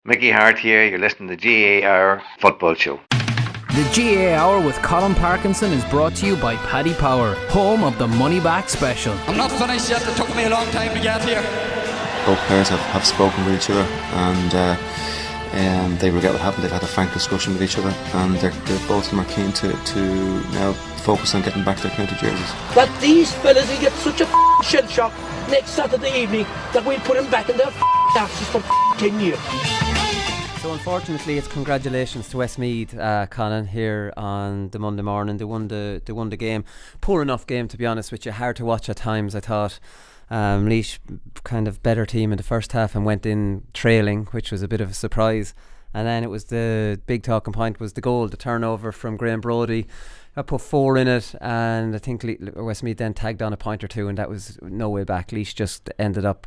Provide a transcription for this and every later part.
Mickey Hart here, you're listening to the GA Hour Football Show. The GA Hour with Colm Parkinson is brought to you by Paddy Power, home of the Money Back Special. I'm not finished yet, it took me a long time to get here. Both players have spoken with each other and they regret what happened. They've had a frank discussion with each other, and they're both of them are keen to now focus on getting back their county jerseys. That these fellas will get such a shell shock next Saturday evening that we'll put them back in their asses for 10 years. So unfortunately, it's congratulations to Westmeath, Conán, here on the Monday morning. They won the game. Poor enough game, to be honest with you. Hard to watch at times, I thought. Laois kind of better team in the first half and went in trailing, which was a bit of a surprise. And then it was the big talking point was the goal, the turnover from Graham Brody. I put 4 in it, and I think Westmeath then tagged on a point or two, and that was no way back. Laois just ended up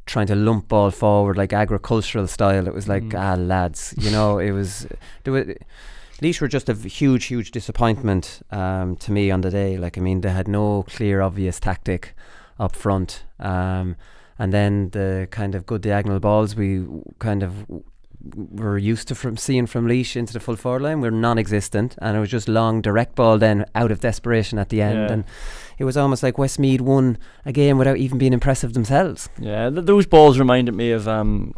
trying to lump ball forward like agricultural style. It was like, lads, it was... Laois were just a huge disappointment to me on the day. They had no clear, obvious tactic up front, and then the kind of good diagonal balls we kind of were used to seeing from Laois into the full forward line were non-existent, and it was just long direct ball then out of desperation at the end, and it was almost like Westmeath won a game without even being impressive themselves. Yeah, those balls reminded me of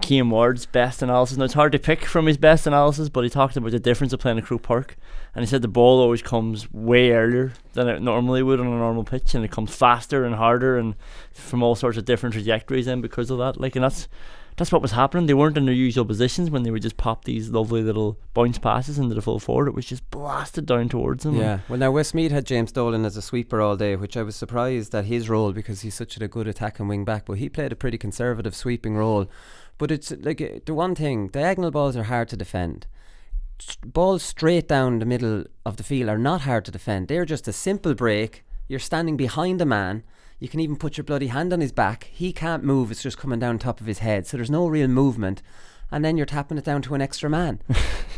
Cian Ward's best analysis. Now, it's hard to pick from his best analysis, but he talked about the difference of playing at Croke Park, and he said the ball always comes way earlier than it normally would on a normal pitch, and it comes faster and harder and from all sorts of different trajectories then because of that. And that's what was happening. They weren't in their usual positions when they would just pop these lovely little bounce passes into the full forward. It was just blasted down towards them. Yeah. Well, now Westmeath had James Dolan as a sweeper all day, which I was surprised at his role because he's such a good attacking wing back, but he played a pretty conservative sweeping role. But it's like the one thing, diagonal balls are hard to defend. Balls straight down the middle of the field are not hard to defend. They're just a simple break. You're standing behind a man. You can even put your bloody hand on his back. He can't move. It's just coming down top of his head. So there's no real movement. And then you're tapping it down to an extra man.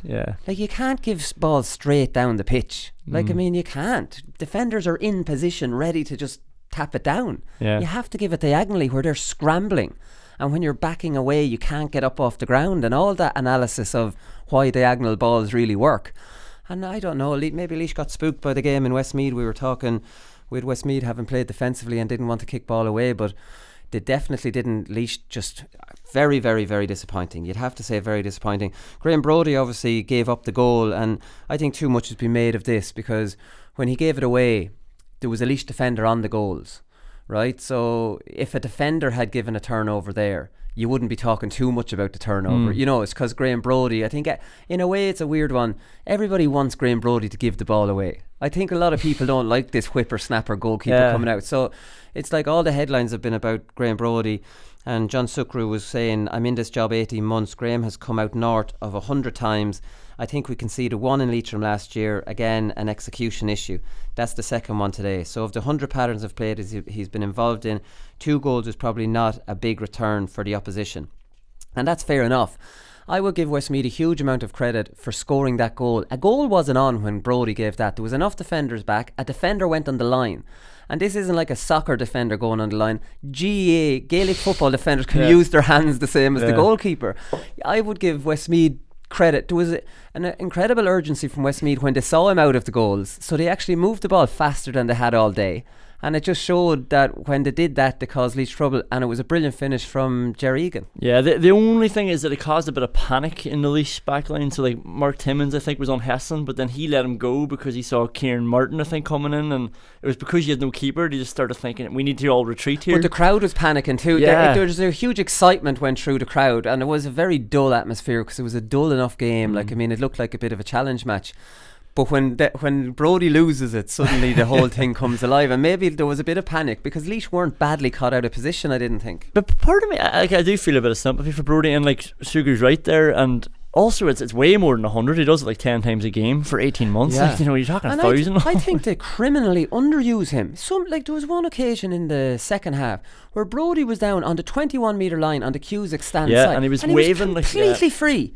Yeah. You can't give balls straight down the pitch. You can't. Defenders are in position ready to just tap it down. Yeah. You have to give it diagonally where they're scrambling. And when you're backing away, you can't get up off the ground. And all that analysis of why diagonal balls really work. And I don't know, maybe Laois got spooked by the game in Westmeath. We were talking with Westmeath having played defensively and didn't want to kick ball away, but they definitely didn't. Laois just very, very, very disappointing. You'd have to say very disappointing. Graham Brody obviously gave up the goal, and I think too much has been made of this because when he gave it away, there was a Laois defender on the goals, right? So if a defender had given a turnover there, you wouldn't be talking too much about the turnover. It's because Graham Brody, I think in a way it's a weird one. Everybody wants Graham Brody to give the ball away. I think a lot of people don't like this whippersnapper goalkeeper coming out. So it's like all the headlines have been about Graham Brody, and John Sucru was saying, I'm in this job 18 months. Graham has come out north of 100 times. I think we conceded 1 in Leitrim last year. Again, an execution issue. That's the second one today. So of the 100 patterns I've played he's been involved in, 2 goals is probably not a big return for the opposition. And that's fair enough. I will give Westmeath a huge amount of credit for scoring that goal. A goal wasn't on when Brody gave that. There was enough defenders back. A defender went on the line. And this isn't like a soccer defender going on the line. Gaelic football defenders can use their hands the same as the goalkeeper. I would give Westmeath credit. There was an incredible urgency from Westmeath when they saw him out of the goals, so they actually moved the ball faster than they had all day, and it just showed that when they did that they caused Laois trouble, and it was a brilliant finish from Ger Egan. Yeah, the only thing is that it caused a bit of panic in the Laois backline. So Mark Timmins I think was on Hesson, but then he let him go because he saw Kieran Martin I think coming in, and it was because you had no keeper. They just started thinking we need to all retreat here. But the crowd was panicking too. There was a huge excitement went through the crowd, and it was a very dull atmosphere because it was a dull enough game. It looked like a bit of a challenge match. But when Brody loses it, suddenly the whole thing comes alive, and maybe there was a bit of panic because Laois weren't badly caught out of position, I didn't think. But part of me, I do feel a bit of sympathy for Brody, and Sugar's right there, and also it's way more than 100. He does it 10 times a game for 18 months. Yeah. You're talking and 1,000. I think they criminally underuse him. There was one occasion in the second half where Brody was down on the 21 metre line on the Cusack stand side, and he was waving completely completely free.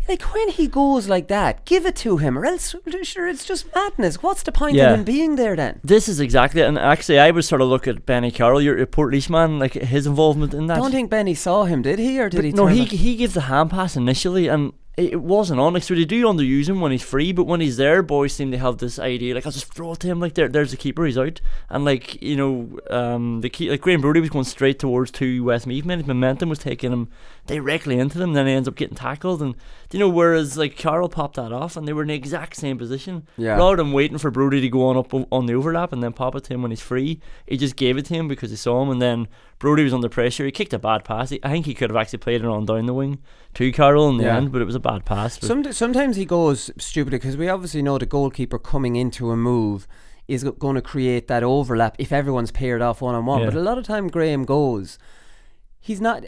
Like, when he goes like that, give it to him, or else, sure, it's just madness. What's the point of him being there then? This is exactly it. And actually, I would sort of look at Benny Carroll, your Port Leishman, like his involvement in that. I don't think Benny saw him, did he? Or did he? No, he gives the hand pass initially, and it wasn't on. Like, so they do underuse him when he's free, but when he's there, boys seem to have this idea, like, I'll just throw it to him, like, there's the keeper, he's out. And like, you know, like Graham Brody was going straight towards two Westmeath men. His momentum was taking him directly into them, then he ends up getting tackled. And you know, whereas like Carroll popped that off, and they were in the exact same position. Rather than waiting for Brody to go on up on the overlap and then pop it to him when he's free, he just gave it to him because he saw him. And then Brody was under pressure. He kicked a bad pass. I think he could have actually played it on down the wing to Carroll in the end, but it was a bad pass. Sometimes he goes stupidly, because we obviously know the goalkeeper coming into a move is going to create that overlap if everyone's paired off one-on-one. But a lot of time Graham goes,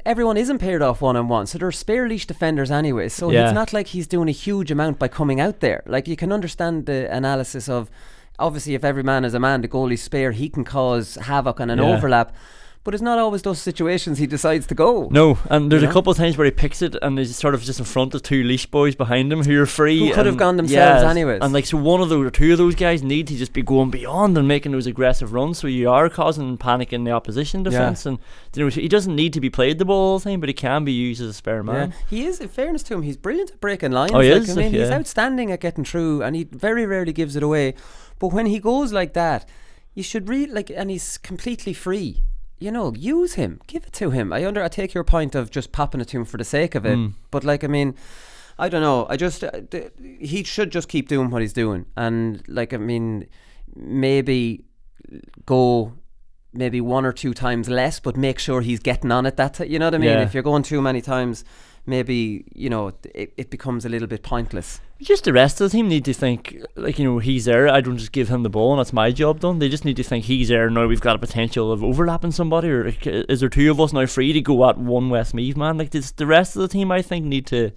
everyone isn't paired off one-on-one, so there are spare Laois defenders anyway, so it's not like he's doing a huge amount by coming out there. Like, you can understand the analysis of, obviously, if every man is a man, the goalie's spare, he can cause havoc on an overlap. But it's not always those situations he decides to go. No, and there's a couple of times where he picks it and he's sort of just in front of two Laois boys behind him who are free. Who could have gone themselves anyways. And like, so one of those or two of those guys need to just be going beyond and making those aggressive runs, so you are causing panic in the opposition defence. And you know, he doesn't need to be played the ball all the time, but he can be used as a spare man. He is, in fairness to him, he's brilliant at breaking lines. Oh, he is. I mean, he's outstanding at getting through, and he very rarely gives it away. But when he goes like that, you should and he's completely free. You know, use him, give it to him. I take your point of just popping it to him for the sake of it, but like, I mean, I don't know. I just he should just keep doing what he's doing, and like, I mean, maybe go one or two times less, but make sure he's getting on it. You know what I mean? If you're going too many times, maybe, you know, it becomes a little bit pointless. Just the rest of the team need to think, like, you know, he's there, I don't just give him the ball and that's my job done. They just need to think he's there, now we've got a potential of overlapping somebody, or like, is there two of us now free to go at one Westmeath man? Like, this, the rest of the team, I think, need to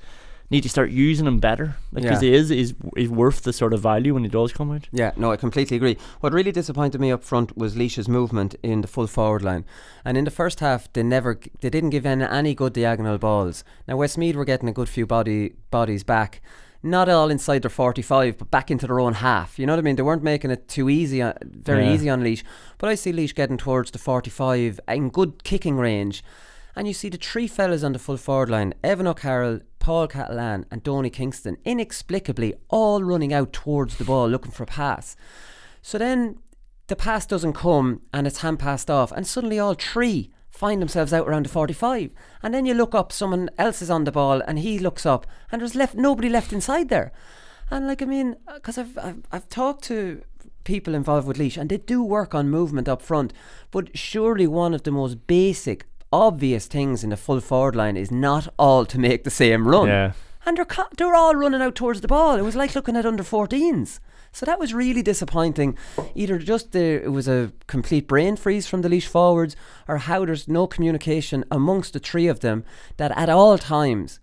start using him better, because he is worth the sort of value when he does come out. Yeah, no, I completely agree. What really disappointed me up front was Laois's movement in the full forward line, and in the first half they didn't give any good diagonal balls. Now Westmeath were getting a good few bodies back, not all inside their 45, but back into their own half. You know what I mean? They weren't making it too easy, very easy on Laois. But I see Laois getting towards the 45 in good kicking range. And you see the three fellas on the full forward line, Evan O'Carroll, Paul Catalan and Donny Kingston, inexplicably all running out towards the ball looking for a pass. So then the pass doesn't come and it's hand passed off, and suddenly all three find themselves out around the 45. And then you look up, someone else is on the ball, and he looks up and there's nobody left inside there. And like, I mean, because I've talked to people involved with Laois, and they do work on movement up front, but surely one of the most basic, obvious things in the full forward line is not all to make the same run. And they're all running out towards the ball. It was like looking at under 14s. So that was really disappointing. Either just it was a complete brain freeze from the Laois forwards, or how there's no communication amongst the three of them, that at all times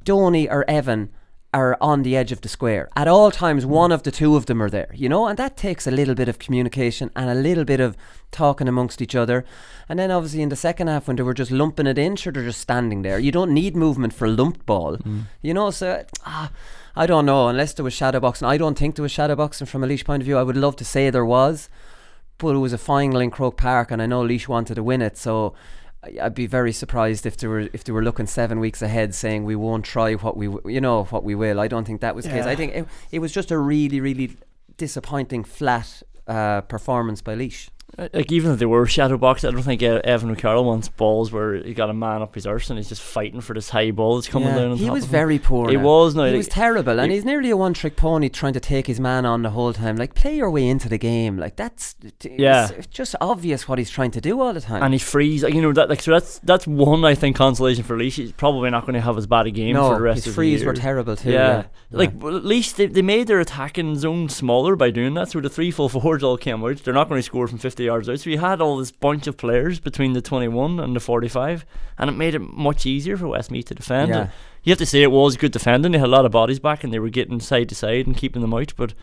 Donny or Evan are on the edge of the square. At all times one of the two of them are there, you know, and that takes a little bit of communication and a little bit of talking amongst each other. And then obviously in the second half, when they were just lumping it in, sure, they're just standing there. You don't need movement for a lumped ball, you know. So I don't know, unless there was shadow boxing. I don't think there was shadow boxing from a Laois point of view. I would love to say there was, but it was a final in Croke Park, and I know Laois wanted to win it, so I'd be very surprised if they were looking 7 weeks ahead, saying we won't try what we will. I don't think that was the case. I think it was just a really, really disappointing flat performance by Laois. Like, even if they were shadow boxed, I don't think Evan O'Carroll wants balls where he got a man up his arse and he's just fighting for this high ball that's coming down on top. He was very poor. He was terrible, and he's nearly a one-trick pony trying to take his man on the whole time. Like, play your way into the game. Like, it's just obvious what he's trying to do all the time. And he frees, you know, that, like, so that's one, I think, consolation for Laois. He's probably not going to have as bad a game for the rest of the year. His frees were terrible too. Like, at least they made their attacking zone smaller by doing that, so the three full forwards all came out. They're not going to score from 50 yards out, so you had all this bunch of players between the 21 and the 45, and it made it much easier for Westmeath to defend. You have to say it was good defending. They had a lot of bodies back and they were getting side to side and keeping them out, but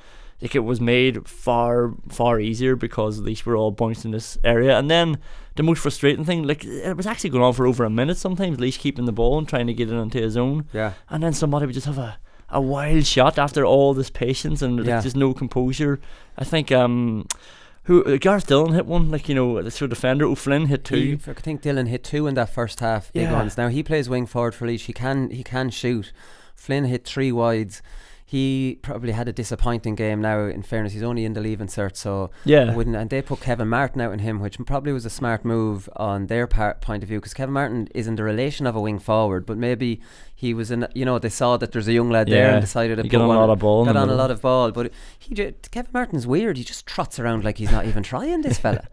like, it was made far easier because at least we're all bounced in this area. And then the most frustrating thing, like, it was actually going on for over a minute sometimes, Laois keeping the ball and trying to get it into his own. Yeah. And then somebody would just have a wild shot after all this patience and like, just no composure. I think Gareth Dillon hit one, like, the sort of defender. O'Flynn hit two. I think Dillon hit two in that first half. Big ones. Now he plays wing forward for Laois. He can shoot. Flynn hit 3 wides. He probably had a disappointing game now. In fairness, he's only in the leave insert, so and they put Kevin Martin out on him, which probably was a smart move on their point of view, because Kevin Martin isn't the relation of a wing forward, but maybe he was in. They saw that there's a young lad there and decided to get on a lot of ball. Got on a lot of ball, but Kevin Martin's weird. He just trots around like he's not even trying. This fella,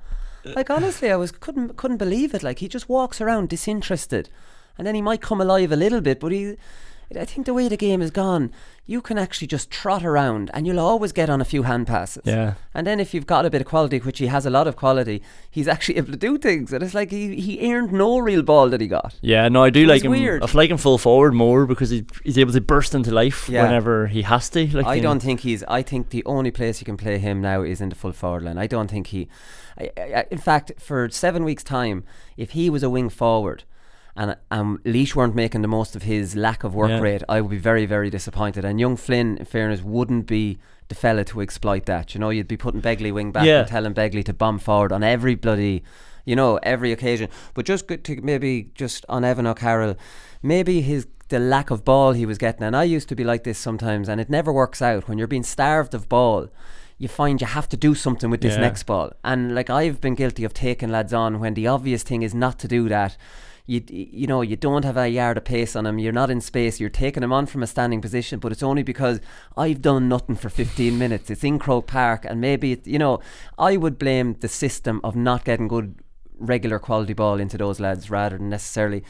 like, honestly, I couldn't believe it. Like, he just walks around disinterested, and then he might come alive a little bit, but I think the way the game is gone, you can actually just trot around and you'll always get on a few hand passes. Yeah. And then if you've got a bit of quality, which he has a lot of quality, he's actually able to do things. And it's like he earned no real ball that he got. Yeah, no, I do like him. Weird. I like him full forward more because he's able to burst into life whenever he has to. Like, I think the only place you can play him now is in the full forward line. I don't think in fact, for 7 weeks' time, if he was a wing forward, and Laois weren't making the most of his lack of work rate, I would be very, very disappointed. And young Flynn, in fairness, wouldn't be the fella to exploit that. You'd be putting Begley wing back and telling Begley to bomb forward on every bloody, every occasion. But just to maybe just on Evan O'Carroll, maybe the lack of ball he was getting, and I used to be like this sometimes, and it never works out. When you're being starved of ball, you find you have to do something with this next ball. And like, I've been guilty of taking lads on when the obvious thing is not to do that. You don't have a yard of pace on him, you're not in space, you're taking him on from a standing position, but it's only because I've done nothing for 15 minutes. It's in Croke Park, and maybe I would blame the system of not getting good regular quality ball into those lads rather than necessarily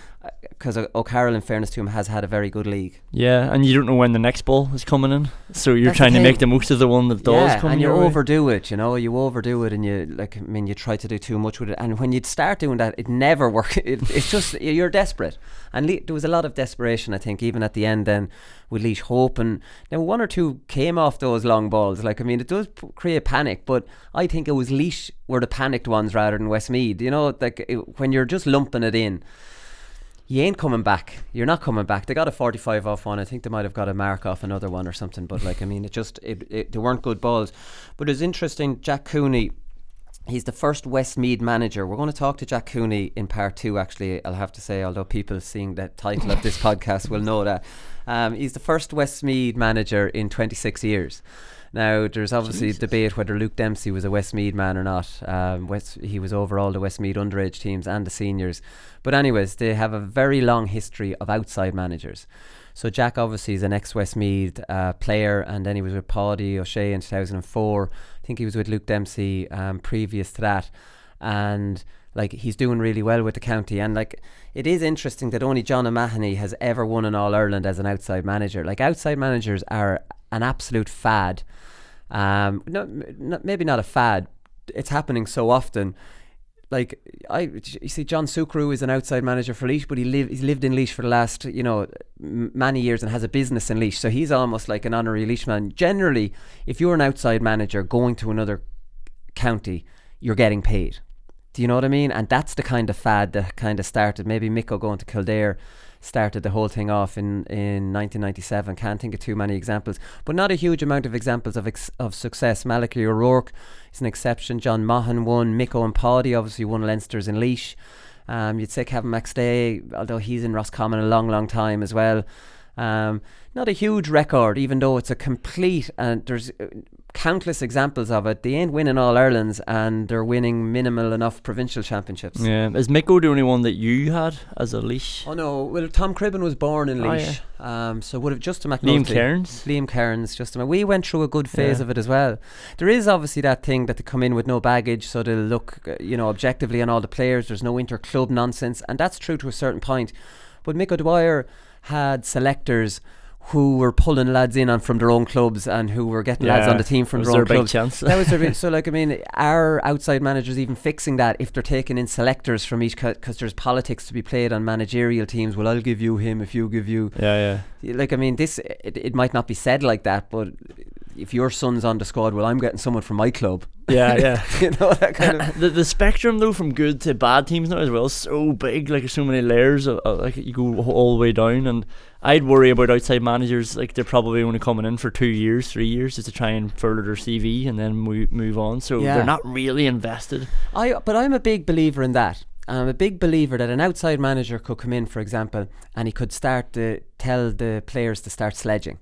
because O'Carroll, in fairness to him, has had a very good league. Yeah, and you don't know when the next ball is coming in, so you're trying to make the most of the one that does come in. And you overdo it, you overdo it, and you try to do too much with it, and when you start doing that, it never works. It's just, you're desperate, and there was a lot of desperation, I think, even at the end then, with Laois hoping. Now, 1 or 2 came off those long balls. It does create panic, but I think it was Laois were the panicked ones rather than Westmeath. When you're just lumping it in, you ain't coming back. You're not coming back. They got a 45 off one. I think they might have got a mark off another one or something. But they weren't good balls. But it's interesting, Jack Cooney, he's the first Westmeath manager. We're going to talk to Jack Cooney in part 2, actually, I'll have to say, although people seeing the title of this podcast will know that. He's the first Westmeath manager in 26 years. Now, there's obviously debate whether Luke Dempsey was a Westmeath man or not. He was over all the Westmeath underage teams and the seniors. But anyways, they have a very long history of outside managers. So Jack obviously is an ex-Westmeath player, and then he was with Paddy O'Shea in 2004. I think he was with Luke Dempsey previous to that. And he's doing really well with the county. And it is interesting that only John O'Mahony has ever won an All-Ireland as an outside manager. Outside managers are an absolute fad. Maybe not a fad. It's happening so often. You see, John Sucru is an outside manager for Laois, but he's lived in Laois for the last many years and has a business in Laois, so he's almost like an honorary Laois man. Generally, if you're an outside manager going to another county, you're getting paid. Do you know what I mean? And that's the kind of fad that kind of started. Maybe Micko going to Kildare started the whole thing off in 1997. Can't think of too many examples, but not a huge amount of examples of success. Malachi O'Rourke is an exception. John Maughan won. Micko and Paddy obviously won Leinster's in Laois. You'd say Kevin McStay, although he's in Roscommon a long time as well. Not a huge record, even though it's a complete, and there's countless examples of it. They ain't winning All Irelands, and they're winning minimal enough provincial championships. Yeah, is Micko the only one that you had as a Laois? Oh no, well, Tom Cribben was born in Laois. So would have Justin McNulty, Liam Cairns, Justin. We went through a good phase of it as well. There is obviously that thing that they come in with no baggage, so they'll look, objectively on all the players. There's no inter-club nonsense, and that's true to a certain point. But Mick O'Dwyer had selectors who were pulling lads in from their own clubs and who were getting lads on the team from their own clubs. That was their big chance. So are outside managers even fixing that if they're taking in selectors from each, because there's politics to be played on managerial teams? Well, I'll give you him if you give you. Yeah. This it might not be said like that, but if your son's on the squad, well, I'm getting someone from my club. Yeah. You know, that kind of. The spectrum though from good to bad teams now as well is so big. Like there's so many layers of like you go all the way down, and I'd worry about outside managers. Like they're probably only coming in for 2 years, 3 years just to try and further their CV and then move on. So they're not really invested. But I'm a big believer in that. I'm a big believer that an outside manager could come in, for example, and he could start to tell the players to start sledging.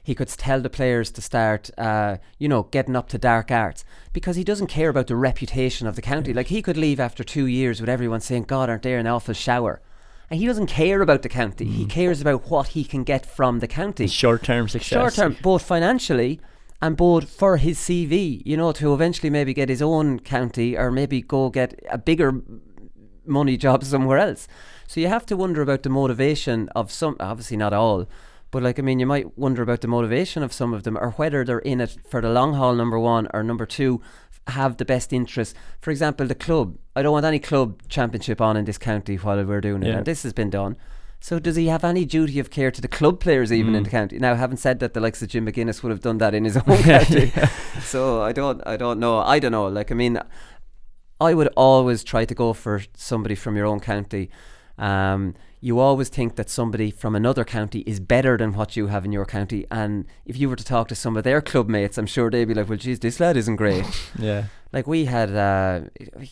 He could tell the players to start, getting up to dark arts, because he doesn't care about the reputation of the county. Like, he could leave after 2 years with everyone saying, God, aren't they an awful shower? And he doesn't care about the county. He cares about what he can get from the county. Short-term success. Short-term, both financially and both for his CV, to eventually maybe get his own county or maybe go get a bigger money job somewhere else. So you have to wonder about the motivation of some, obviously not all, but you might wonder about the motivation of some of them, or whether they're in it for the long haul, number one, or number two, have the best interest. For example, the club. I don't want any club championship on in this county while we're doing it, and this has been done. So does he have any duty of care to the club players even in the county? Now, having said that, the likes of Jim McGuinness would have done that in his own county. So I don't know. I don't know. I would always try to go for somebody from your own county. You always think that somebody from another county is better than what you have in your county, and if you were to talk to some of their club mates, I'm sure they'd be like, well, geez, this lad isn't great. Yeah. Like we had,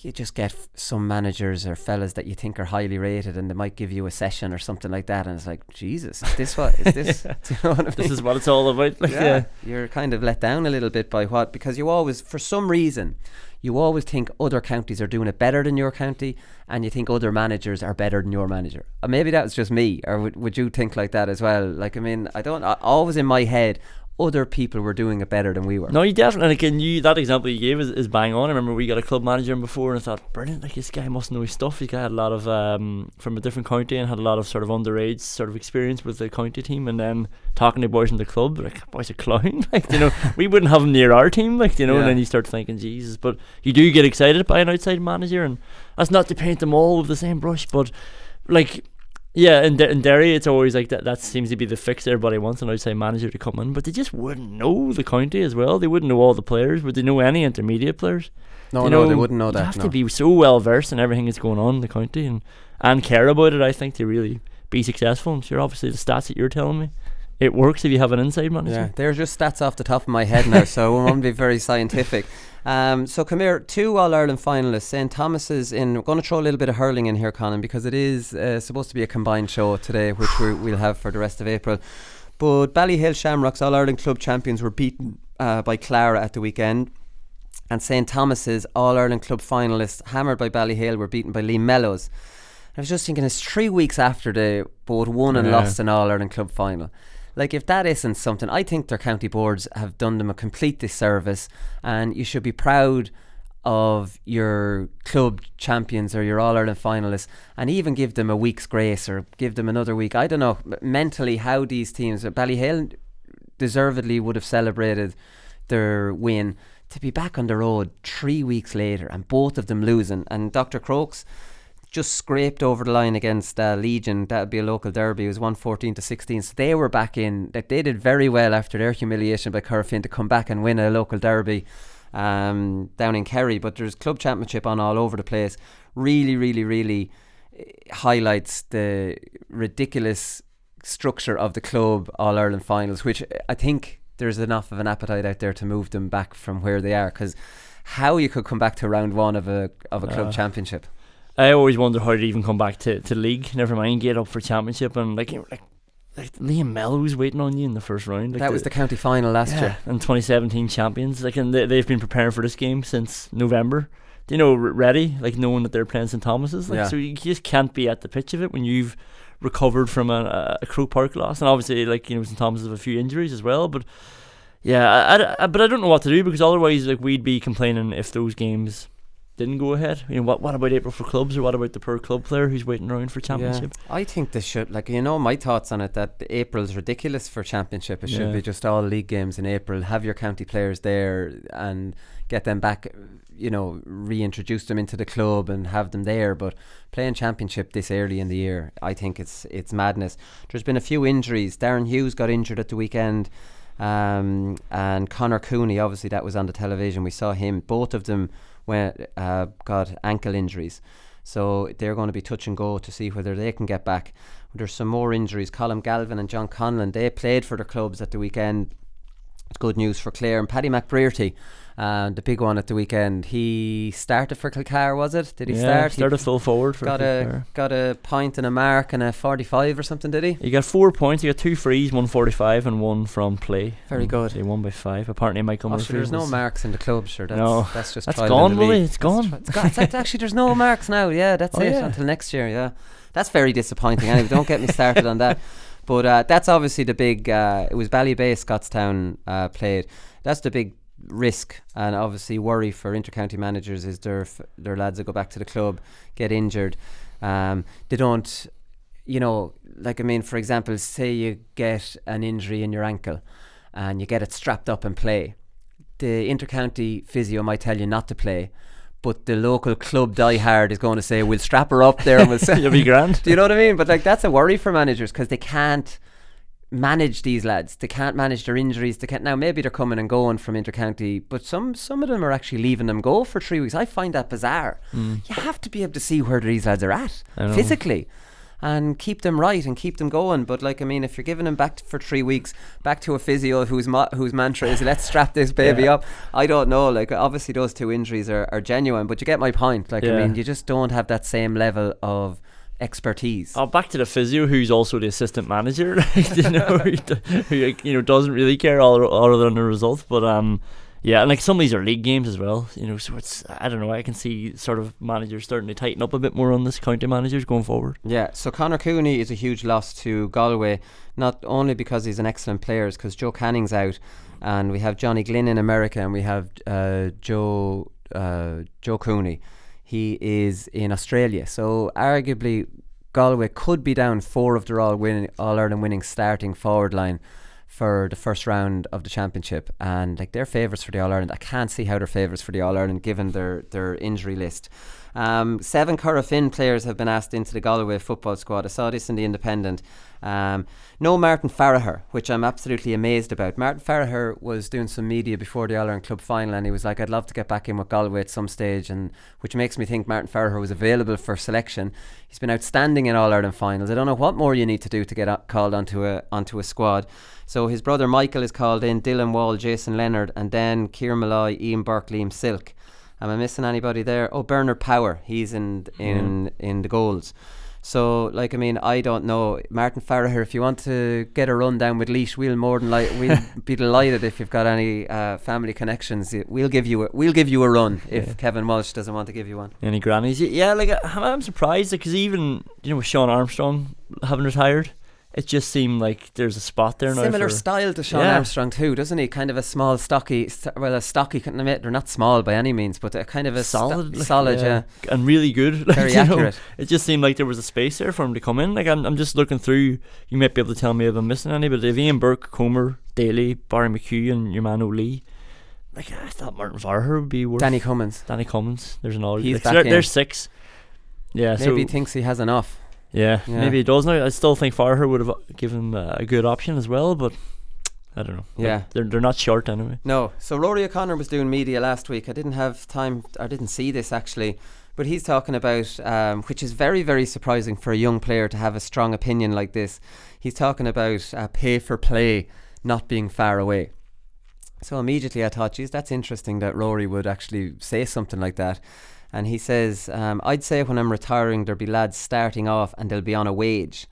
you just get some managers or fellas that you think are highly rated, and they might give you a session or something like that, and it's like, Jesus, is this what is this? Do you know what I mean? This is what it's all about. Like, You're kind of let down a little bit by because you always, for some reason, you always think other counties are doing it better than your county, and you think other managers are better than your manager. Maybe that was just me, or would you think like that as well? Always in my head, other people were doing it better than we were. No, you definitely, again, that example you gave is bang on. I remember we got a club manager in before, and I thought, brilliant, like this guy must know his stuff. This guy had a lot of from a different county and had a lot of sort of underage sort of experience with the county team, and then talking to boys in the club, like, boy's a clown. We wouldn't have him near our team, and then you start thinking, Jesus. But you do get excited by an outside manager, and that's not to paint them all with the same brush, but in Derry it's always like that seems to be the fix. Everybody wants an outside manager to come in, but they just wouldn't know the county as well. They wouldn't know all the players. Would they know any intermediate players? No, they wouldn't know that. You have to be so well versed in everything that's going on in the county and care about it, I think, to really be successful. And sure, obviously the stats that you're telling me, it works if you have an inside manager. Yeah, they're just stats off the top of my head now, so I won't be very scientific. So come here, 2 All-Ireland finalists. St Thomas's in. We're going to throw a little bit of hurling in here, Conán, because it is supposed to be a combined show today, which we'll have for the rest of April. But Ballyhale Shamrocks All-Ireland club champions were beaten by Clara at the weekend, and St Thomas's All-Ireland club finalists, hammered by Ballyhale, were beaten by Lee Mellows. I was just thinking, it's 3 weeks after they both won and lost an All-Ireland club final. Like, if that isn't something, I think their county boards have done them a complete disservice, and you should be proud of your club champions or your All-Ireland finalists, and even give them a week's grace or give them another week. I don't know mentally how these teams, Ballyhale deservedly would have celebrated their win, to be back on the road 3 weeks later and both of them losing. And Dr. Croke's just scraped over the line against Legion. That would be a local derby. It was 114-16. So they were back in. Like, they did very well after their humiliation by Corofin to come back and win a local derby down in Kerry. But there's club championship on all over the place. Really, really, really highlights the ridiculous structure of the club All-Ireland finals, which I think there's enough of an appetite out there to move them back from where they are, because how you could come back to round one of a club championship. I always wonder how to even come back to league. Never mind get up for championship, and like Liam Mellows waiting on you in the first round. That was the county final last year, and 2017 champions. And they've been preparing for this game since November. Ready, knowing that they're playing St Thomas's. So you just can't be at the pitch of it when you've recovered from a Croke Park loss, and obviously St Thomas's have a few injuries as well. But I don't know what to do, because otherwise we'd be complaining if those games didn't go ahead. What about April for clubs, or what about the per club player who's waiting around for championship? I think they should, my thoughts on it, that April's ridiculous for championship. It should be just all league games in April. Have your county players there and get them back, reintroduce them into the club and have them there. But playing championship this early in the year, I think it's madness. There's been a few injuries. Darren Hughes got injured at the weekend. and Conán Cooney, obviously that was on the television. We saw him. Both of them got ankle injuries. So they're going to be touch and go to see whether they can get back. There's some more injuries. Colm Galvin and John Conlon, they played for their clubs at the weekend. It's good news for Clare. And Paddy McBrearty, the big one at the weekend, he started for Kilcar, was it? Did he start? Started full forward for Kilcar. Got a point and a mark and a 45 or something, did he? He got 4 points. He got 2 frees, 1 45 and 1 from play. Very good. He won by 5. Apparently Michael Murphy. Sure, there's no marks in the club, sure. That's just that's gone, Willie. It's gone. Actually, there's no marks now. Yeah, that's it until next year. Yeah, that's very disappointing. Anyway, don't get me started on that. But that's obviously the big. It was Ballybay, Scottstown played. That's the big risk and obviously worry for intercounty managers is their lads that go back to the club get injured. They don't, for example, say you get an injury in your ankle and you get it strapped up and play. The intercounty physio might tell you not to play, but the local club diehard is going to say, we'll strap her up there and we'll say, you'll be grand. Do you know what I mean? But that's a worry for managers because they can't manage these lads. They can't manage their injuries. They can't. Now maybe they're coming and going from intercounty, but some of them are actually leaving them go for 3 weeks. I find that bizarre. You have to be able to see where these lads are at physically and keep them right and keep them going. But if you're giving them back for 3 weeks, back to a physio whose mantra is let's strap this baby up, I don't know. Obviously those 2 injuries are genuine, but you get my point. You just don't have that same level of expertise. Back to the physio who's also the assistant manager, who doesn't really care other than the result. But and some of these are league games as well, so it's, I don't know, I can see sort of managers starting to tighten up a bit more on this county managers going forward. So Conán Cooney is a huge loss to Galway, not only because he's an excellent player, because Joe Canning's out and we have Johnny Glynn in America and we have Joe Cooney. He is in Australia, so arguably Galway could be down 4 of their All-Ireland winning starting forward line for the first round of the championship, and they're favourites for the All-Ireland. I can't see how they're favourites for the All-Ireland given their injury list. 7 Curragh Finn players have been asked into the Galway football squad. I saw this in the Independent. No Martin Farragher, which I'm absolutely amazed about. Martin Farragher was doing some media before the All-Ireland Club final and he was like, I'd love to get back in with Galway at some stage, and which makes me think Martin Farragher was available for selection. He's been outstanding in All-Ireland finals. I don't know what more you need to do to get called onto a squad. So his brother Michael is called in, Dylan Wall, Jason Leonard, and then Kieran Malloy, Ian Burke, Liam Silk. Am I missing anybody there? Bernard Power, he's in the goals. So I don't know. Martin Farragher, if you want to get a run down with Laois, we'll be delighted if you've got any family connections. We'll give you a run if Kevin Walsh doesn't want to give you one. Any grannies? I'm surprised because even with Sean Armstrong having retired, it just seemed like there's a spot there now. Similar style to Sean Armstrong too, doesn't he? Kind of a small, stocky. They're not small by any means, but a kind of a solid, and really good. Very accurate. It just seemed like there was a space there for him to come in. I'm just looking through. You might be able to tell me if I'm missing any, but if Ian Burke, Comer, Daly, Barry McHugh, and your man O'Lee. I thought Martin Farragher would be worth. Danny Cummins. There's an all. He's back in. There's 6. Yeah. Maybe he thinks he has enough. Yeah, maybe he does now. I still think Farragher would have given him a good option as well, but I don't know. Yeah, they're not short anyway. No. So Rory O'Connor was doing media last week. I didn't have time. I didn't see this actually, but he's talking about, which is very, very surprising for a young player to have a strong opinion like this. He's talking about pay for play not being far away. So immediately I thought, geez, that's interesting that Rory would actually say something like that. And he says, I'd say when I'm retiring, there'll be lads starting off and they'll be on a wage.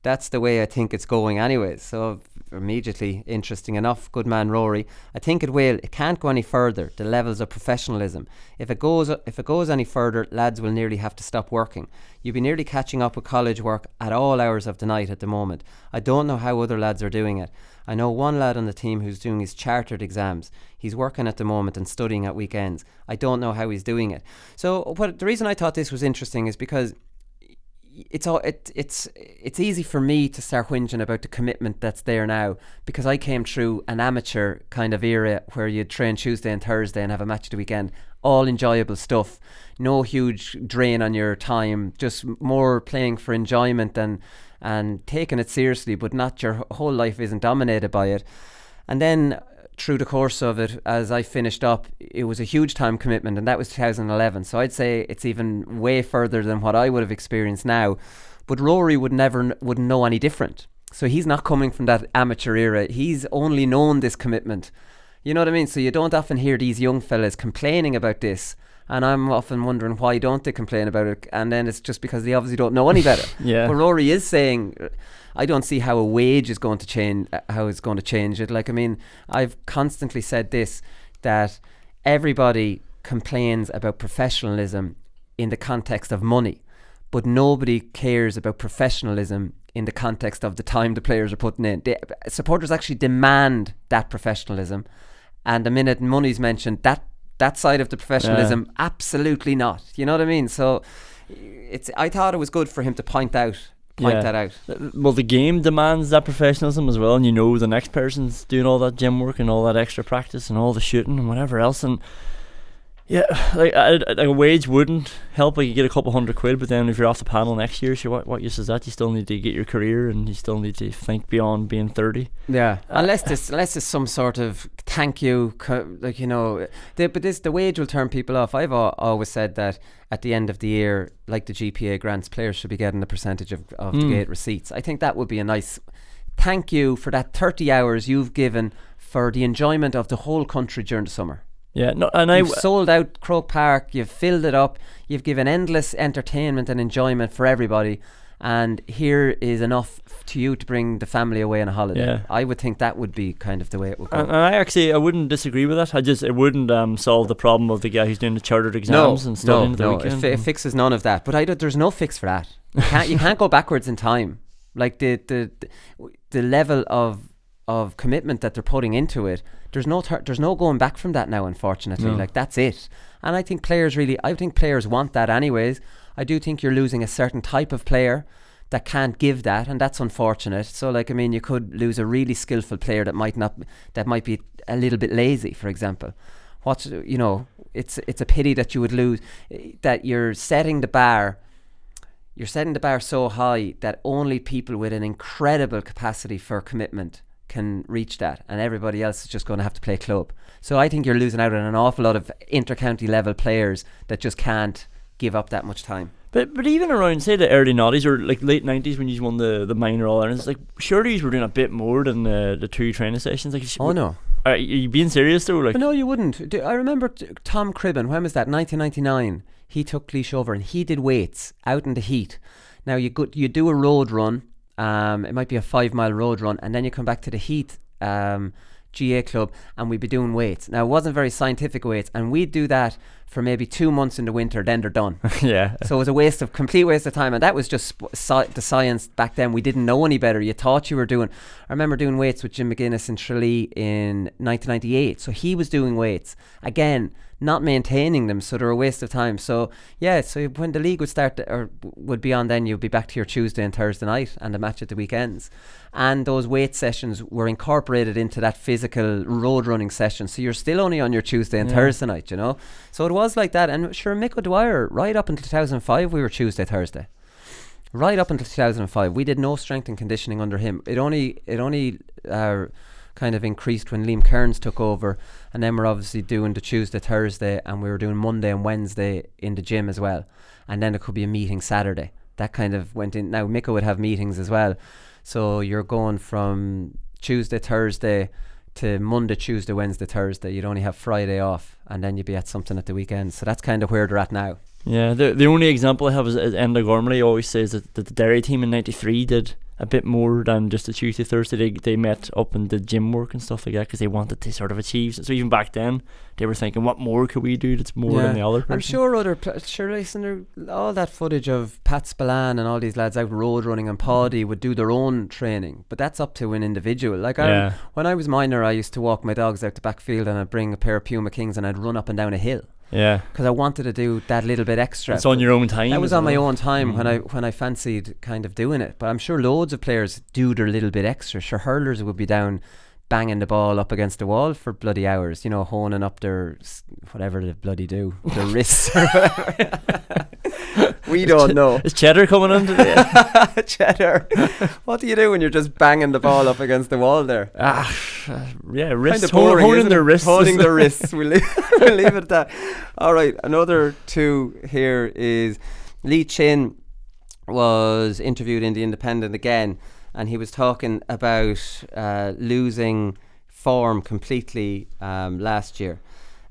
That's the way I think it's going anyway. So immediately, interesting enough, good man Rory. I think it will. It can't go any further. The levels of professionalism. If it goes any further, lads will nearly have to stop working. You'll be nearly catching up with college work at all hours of the night at the moment. I don't know how other lads are doing it. I know one lad on the team who's doing his chartered exams. He's working at the moment and studying at weekends. I don't know how he's doing it. So the reason I thought this was interesting is because it's easy for me to start whinging about the commitment that's there now, because I came through an amateur kind of era where you'd train Tuesday and Thursday and have a match the weekend. All enjoyable stuff, no huge drain on your time, just more playing for enjoyment and taking it seriously, but not your whole life isn't dominated by it. And then through the course of it, as I finished up, it was a huge time commitment, and that was 2011. So I'd say it's even way further than what I would have experienced now. But Rory wouldn't know any different. So he's not coming from that amateur era. He's only known this commitment. You know what I mean? So you don't often hear these young fellas complaining about this. And I'm often wondering, why don't they complain about it? And then it's just because they obviously don't know any better. Yeah. But Rory is saying, I don't see how a wage is going to change, how it's going to change it. Like, I mean, I've constantly said this, that everybody complains about professionalism in the context of money, but nobody cares about professionalism in the context of the time the players are putting in. Supporters actually demand that professionalism. And the minute money's mentioned, that side of the professionalism, absolutely not. You know what I mean? So I thought it was good for him to point that out. Well, the game demands that professionalism as well, and you know the next person's doing all that gym work and all that extra practice and all the shooting and whatever else. And yeah, like a wage wouldn't help. Like, you get a couple £100, but then if you're off the panel next year, sure, what use is that? You still need to get your career, and you still need to think beyond being 30. Yeah, unless there's some sort of thank you, like, you know. The wage will turn people off. I've always said that at the end of the year, like the GPA grants, players should be getting a percentage of the gate receipts. I think that would be a nice thank you for that 30 hours you've given for the enjoyment of the whole country during the summer. Yeah, no, and you've sold out Croke Park, you've filled it up, you've given endless entertainment and enjoyment for everybody, and here is enough to you to bring the family away on a holiday. Yeah. I would think that would be kind of the way it would go. And I wouldn't disagree with that. It wouldn't solve the problem of the guy who's doing the chartered exams and studying the weekend. It fixes none of that. But there's no fix for that. You can't go backwards in time. Like the level of commitment that they're putting into it, there's no going back from that now, unfortunately. No. Like, that's it. And I think players want that anyways. I do think you're losing a certain type of player that can't give that, and that's unfortunate. So, like, I mean, you could lose a really skillful player that might be a little bit lazy, for example. It's a pity that you would lose, that you're setting the bar so high that only people with an incredible capacity for commitment can reach that, and everybody else is just going to have to play club. So I think you're losing out on an awful lot of inter-county level players that just can't give up that much time. But even around, say, the early 90s or like late 90s when you won the minor All-Irelands, like, surely you were doing a bit more than the two training sessions. Like, no. Are you being serious though? Like, no, you wouldn't. I remember Tom Cribben, when was that? 1999. He took Laois over and he did weights out in the heat. Now you do a road run. It might be a 5 mile road run, and then you come back to the heat GA club, and we'd be doing weights. Now, it wasn't very scientific weights, and we'd do that for maybe 2 months in the winter, then they're done. Yeah. So it was complete waste of time, and that was just the science back then. We didn't know any better. You thought you were doing. I remember doing weights with Jim McGuinness in Tralee in 1998. So he was doing weights again, not maintaining them, so they're a waste of time. So yeah, so when the league would start or would be on, then you'd be back to your Tuesday and Thursday night and the match at the weekends, and those weight sessions were incorporated into that physical road running session, so you're still only on your Tuesday and Thursday night, you know. So it was like that. And sure, Mick O'Dwyer, right up until 2005 we were Tuesday Thursday. Right up until 2005 we did no strength and conditioning under him. It only kind of increased when Liam Kearns took over, and then we're obviously doing the Tuesday Thursday, and we were doing Monday and Wednesday in the gym as well, and then it could be a meeting Saturday. That kind of went in. Now Miko would have meetings as well, so you're going from Tuesday Thursday to Monday, Tuesday, Wednesday, Thursday. You'd only have Friday off, and then you'd be at something at the weekend. So that's kind of where they're at now. Yeah, the only example I have is Enda Gormley always says that the Derry team in '93 did a bit more than just a Tuesday Thursday. They met up and did gym work and stuff like that because they wanted to sort of achieve. So even back then they were thinking, what more could we do that's more than the other person? I'm sure listen, all that footage of Pat Spillane and all these lads out road running and Paddy would do their own training, but that's up to an individual. Like when I was minor, I used to walk my dogs out the back field, and I'd bring a pair of Puma Kings and I'd run up and down a hill. Yeah, because I wanted to do that little bit extra. It's on your own time. That was on my own time when I fancied kind of doing it. But I'm sure loads of players do their little bit extra. Sure, hurlers would be down banging the ball up against the wall for bloody hours, you know, honing up their whatever they bloody do, their wrists or whatever. We don't know. Is Cheddar coming in today? Cheddar, what do you do when you're just banging the ball up against the wall there? Wrists. Boring, Holding their wrists. Holding their wrists. We'll leave it at that. All right, another two here is Lee Chin was interviewed in The Independent again, and he was talking about losing form completely last year,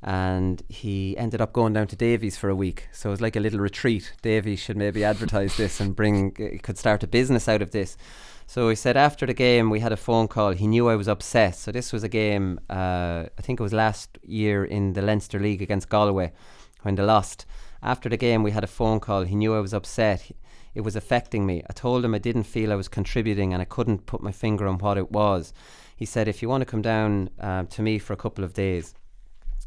and he ended up going down to Davies for a week, so it was like a little retreat. Davies should maybe advertise this and could start a business out of this. So he said after the game we had a phone call. He knew I was upset. So this was a game, I think it was last year in the Leinster League against Galway when they lost. After the game we had a phone call. He knew I was upset. It was affecting me. I told him I didn't feel I was contributing and I couldn't put my finger on what it was. He said, if you want to come down to me for a couple of days.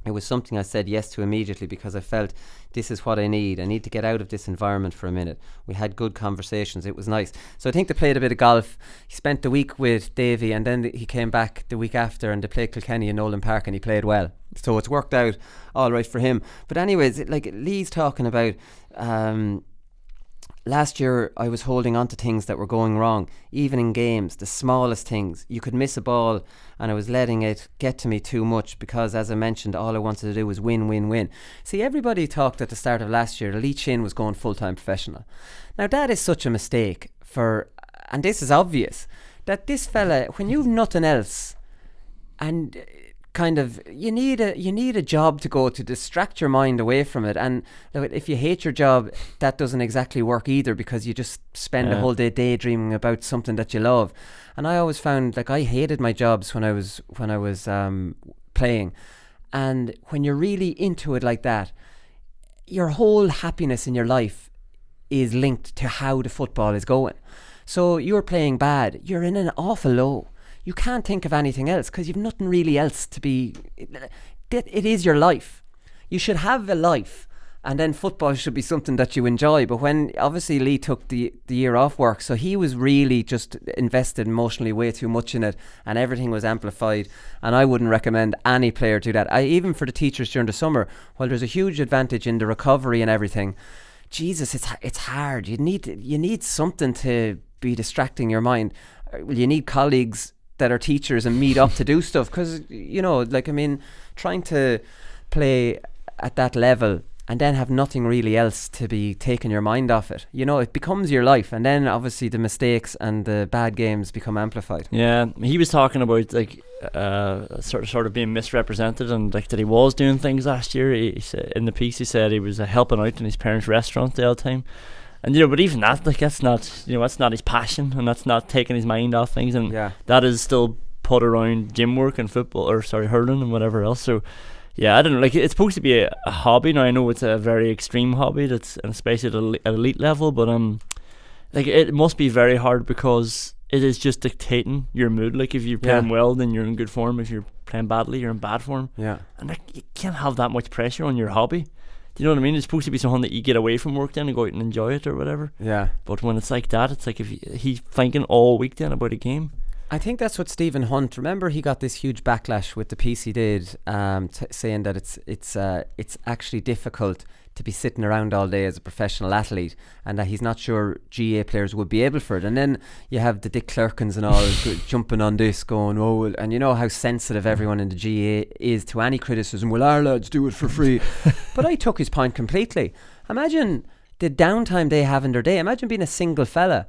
It was something I said yes to immediately because I felt this is what I need. I need to get out of this environment for a minute. We had good conversations. It was nice. So I think they played a bit of golf. He spent the week with Davy, and then he came back the week after and they played Kilkenny in Nolan Park and he played well. So it's worked out all right for him. But anyways, like Lee's talking about... last year I was holding on to things that were going wrong, even in games, the smallest things. You could miss a ball and I was letting it get to me too much because, as I mentioned, all I wanted to do was win, win, win. See, everybody talked at the start of last year, Lee Chin was going full-time professional. Now that is such a mistake and this is obvious, that this fella, when you've nothing else and... kind of you need a job to go to distract your mind away from it, and if you hate your job, that doesn't exactly work either because you just spend the whole day daydreaming about something that you love. And I always found I hated my jobs when I was playing, and when you're really into it like that, your whole happiness in your life is linked to how the football is going. So you're playing bad, you're in an awful low. You can't think of anything else because you've nothing really else to be... It is your life. You should have a life, and then football should be something that you enjoy. But when obviously Lee took the year off work, so he was really just invested emotionally way too much in it, and everything was amplified. And I wouldn't recommend any player do that. Even for the teachers during the summer, while there's a huge advantage in the recovery and everything, Jesus, it's hard. You need something to be distracting your mind. You need colleagues that are teachers and meet up to do stuff, because trying to play at that level and then have nothing really else to be taking your mind off it, it becomes your life, and then obviously the mistakes and the bad games become amplified. Yeah, he was talking about sort of being misrepresented, and that he was doing things last year. He said, in the piece, he said he was helping out in his parents' restaurant the whole time. And but even that, that's not, that's not his passion, and that's not taking his mind off things, and that is still put around gym work and football, hurling and whatever else. So I don't know, it's supposed to be a hobby. Now I know it's a very extreme hobby, that's especially at elite level, but it must be very hard because it is just dictating your mood. If you're playing well, then you're in good form. If you're playing badly, you're in bad form. And you can't have that much pressure on your hobby. Do you know what I mean? It's supposed to be something that you get away from work then and go out and enjoy it or whatever. Yeah. But when it's like that, it's like if he's thinking all week then about a game. I think that's what Stephen Hunt, remember he got this huge backlash with the piece he did, saying that it's actually difficult to be sitting around all day as a professional athlete, and that he's not sure GA players would be able for it. And then you have the Dick Clerkins and all jumping on this going, and you know how sensitive everyone in the GA is to any criticism. Well, our lads do it for free. But I took his point completely. Imagine the downtime they have in their day. Imagine being a single fella,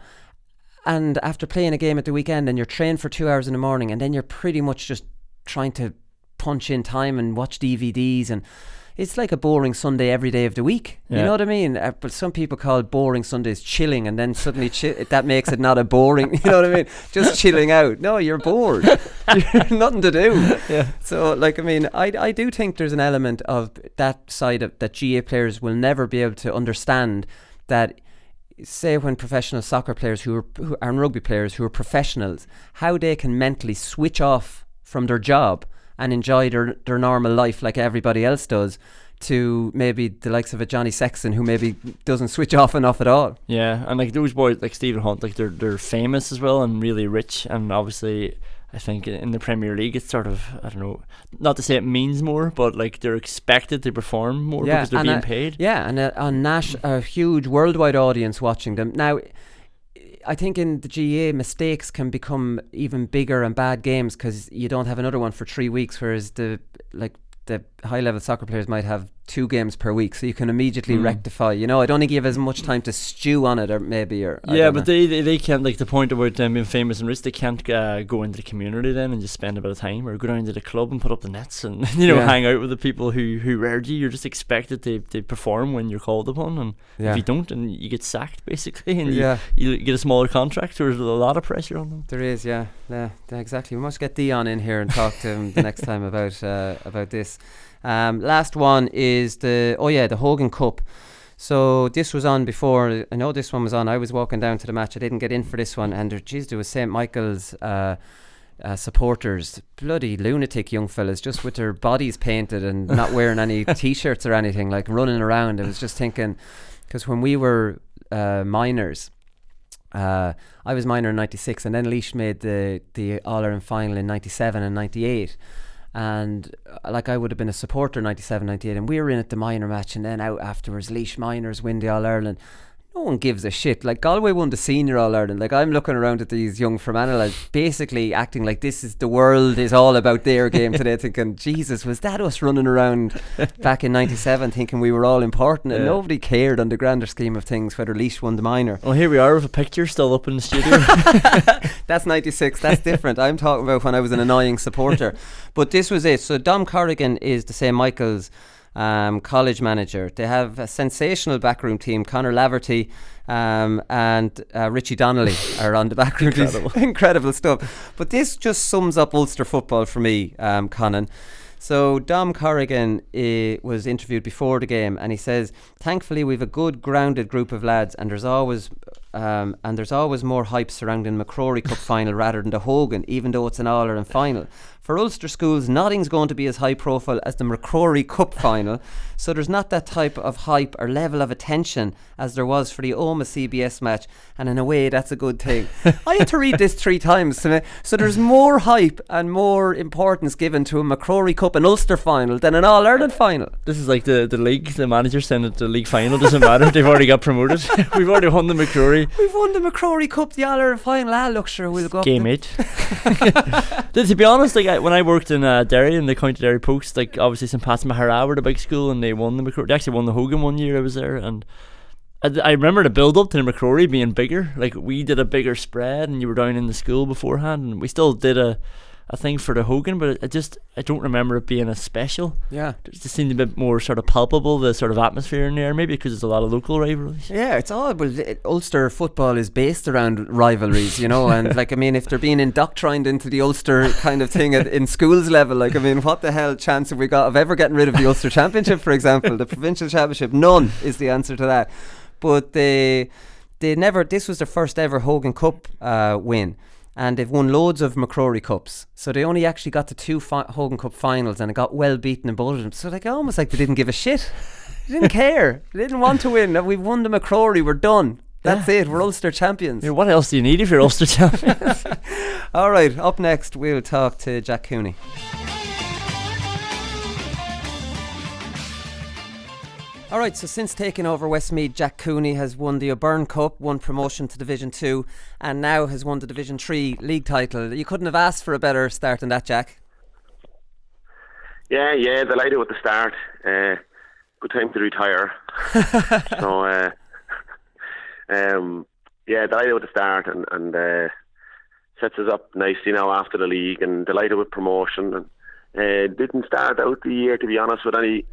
and after playing a game at the weekend, and you're trained for 2 hours in the morning, and then you're pretty much just trying to punch in time and watch DVDs, and it's like a boring Sunday every day of the week. You know what I mean? But some people call boring Sundays chilling, and then suddenly that makes it not a boring, you know what I mean? Just chilling out. No, you're bored. You're nothing to do. Yeah. So, I do think there's an element of that side of that GA players will never be able to understand, that say when professional soccer players who are and rugby players who are professionals, how they can mentally switch off from their job and enjoy their normal life like everybody else does, to maybe the likes of a Johnny Sexton who maybe doesn't switch off enough at all. Yeah, and those boys like Stephen Hunt, they're famous as well and really rich, and obviously I think in the Premier League it's sort of, I don't know, not to say it means more, but like they're expected to perform more because they're being paid. Yeah, and a huge worldwide audience watching them. Now, I think in the GAA mistakes can become even bigger and bad games because you don't have another one for 3 weeks, whereas the high level soccer players might have 2 games per week, so you can immediately rectify. I don't think you have as much time to stew on it, or maybe. But they can't, like the point about them being famous and rich, they can't go into the community then and just spend a bit of time, or go down to the club and put up the nets and hang out with the people who reared you. You're just expected to perform when you're called upon, and if you don't, and you get sacked basically, and you get a smaller contract. There's a lot of pressure on them. There is, yeah, exactly. We must get Dion in here and talk to him the next time about this. Last one is the Hogan Cup. So this was on before. I know this one was on. I was walking down to the match. I didn't get in for this one, and there was St. Michael's supporters, bloody lunatic young fellas, just with their bodies painted and not wearing any t-shirts or anything, like running around. I was just thinking, because when we were minors, I was minor in 96, and then Laois made the All-Ireland final in 97 and 98. And like I would have been a supporter 97, 98, and we were in at the minor match, and then out afterwards Laois minors win the All-Ireland. No one gives a shit. Like, Galway won the senior All-Ireland. Like, I'm looking around at these young Fermanagh basically acting like the world is all about their game today, thinking, Jesus, was that us running around back in 97 thinking we were all important, and nobody cared on the grander scheme of things whether Laois won the minor. Well, here we are with a picture still up in the studio. That's 96. That's different. I'm talking about when I was an annoying supporter. But this was it. So Dom Corrigan is the St. Michael's college manager. They have a sensational backroom team. Conor Laverty and Richie Donnelly are on the backroom team. Incredible stuff. But this just sums up Ulster football for me, Conán. So Dom Corrigan was interviewed before the game, and he says, thankfully we've a good grounded group of lads, and there's always more hype surrounding McCrory Cup final rather than the Hogan, even though it's an All-Ireland final. For Ulster schools, nothing's going to be as high profile as the McCrory Cup final, so there's not that type of hype or level of attention as there was for the Oma CBS match, and in a way that's a good thing. I had to read this 3 times. So there's more hype and more importance given to a McCrory Cup and Ulster final than an All-Ireland final. This is like the league, the manager saying that the league final doesn't matter, they've already got promoted. We've already won the McCrory. We've won the McCrory Cup, the All-Ireland final. Look, sure, we'll go Game 8. To be honest, like when I worked in Derry, in the County Derry Post, like obviously St. Pat's Mahara were the big school, and they won the McCrory. They actually won the Hogan one year I was there, and I remember the build up to the McCrory being bigger. Like, we did a bigger spread, and you were down in the school beforehand, and we still did a thing for the Hogan, but I don't remember it being as special. Yeah, it just seemed a bit more sort of palpable, the sort of atmosphere in there, maybe because there's a lot of local rivalries. Yeah, it's all, Ulster football is based around rivalries, and like, I mean, if they're being indoctrined into the Ulster kind of thing in schools level, like, I mean, what the hell chance have we got of ever getting rid of the Ulster Championship, for example? The provincial championship? None is the answer to that. But they never, this was their first ever Hogan Cup win. And they've won loads of McCrory Cups. So they only actually got to 2 Hogan Cup finals, and it got well beaten in both of them. So like, almost like they didn't give a shit. They didn't care. They didn't want to win. We've won the McCrory. We're done. That's it. We're Ulster champions. Yeah, what else do you need if you're Ulster champions? All right. Up next, we'll talk to Jack Cooney. Alright, so since taking over Westmeath, Jack Cooney has won the O'Byrne Cup, won promotion to Division 2, and now has won the Division 3 league title. You couldn't have asked for a better start than that, Jack. Yeah, delighted with the start. Good time to retire. So, delighted with the start, and sets us up nicely now after the league, and delighted with promotion. And didn't start out the year, to be honest, with any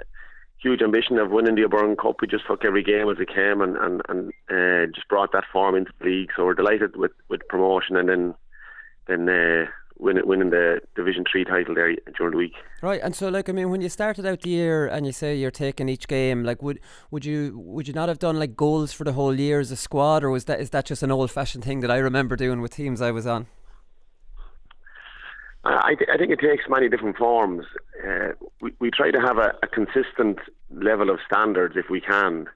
huge ambition of winning the O'Byrne Cup. We just took every game as it came, and just brought that form into the league. So we're delighted with promotion, and then winning the Division 3 title there during the week. Right, and so like, I mean, when you started out the year and you say you're taking each game, like would you not have done like goals for the whole year as a squad, or is that just an old-fashioned thing that I remember doing with teams I was on? I think it takes many different forms. We try to have a consistent level of standards if we can,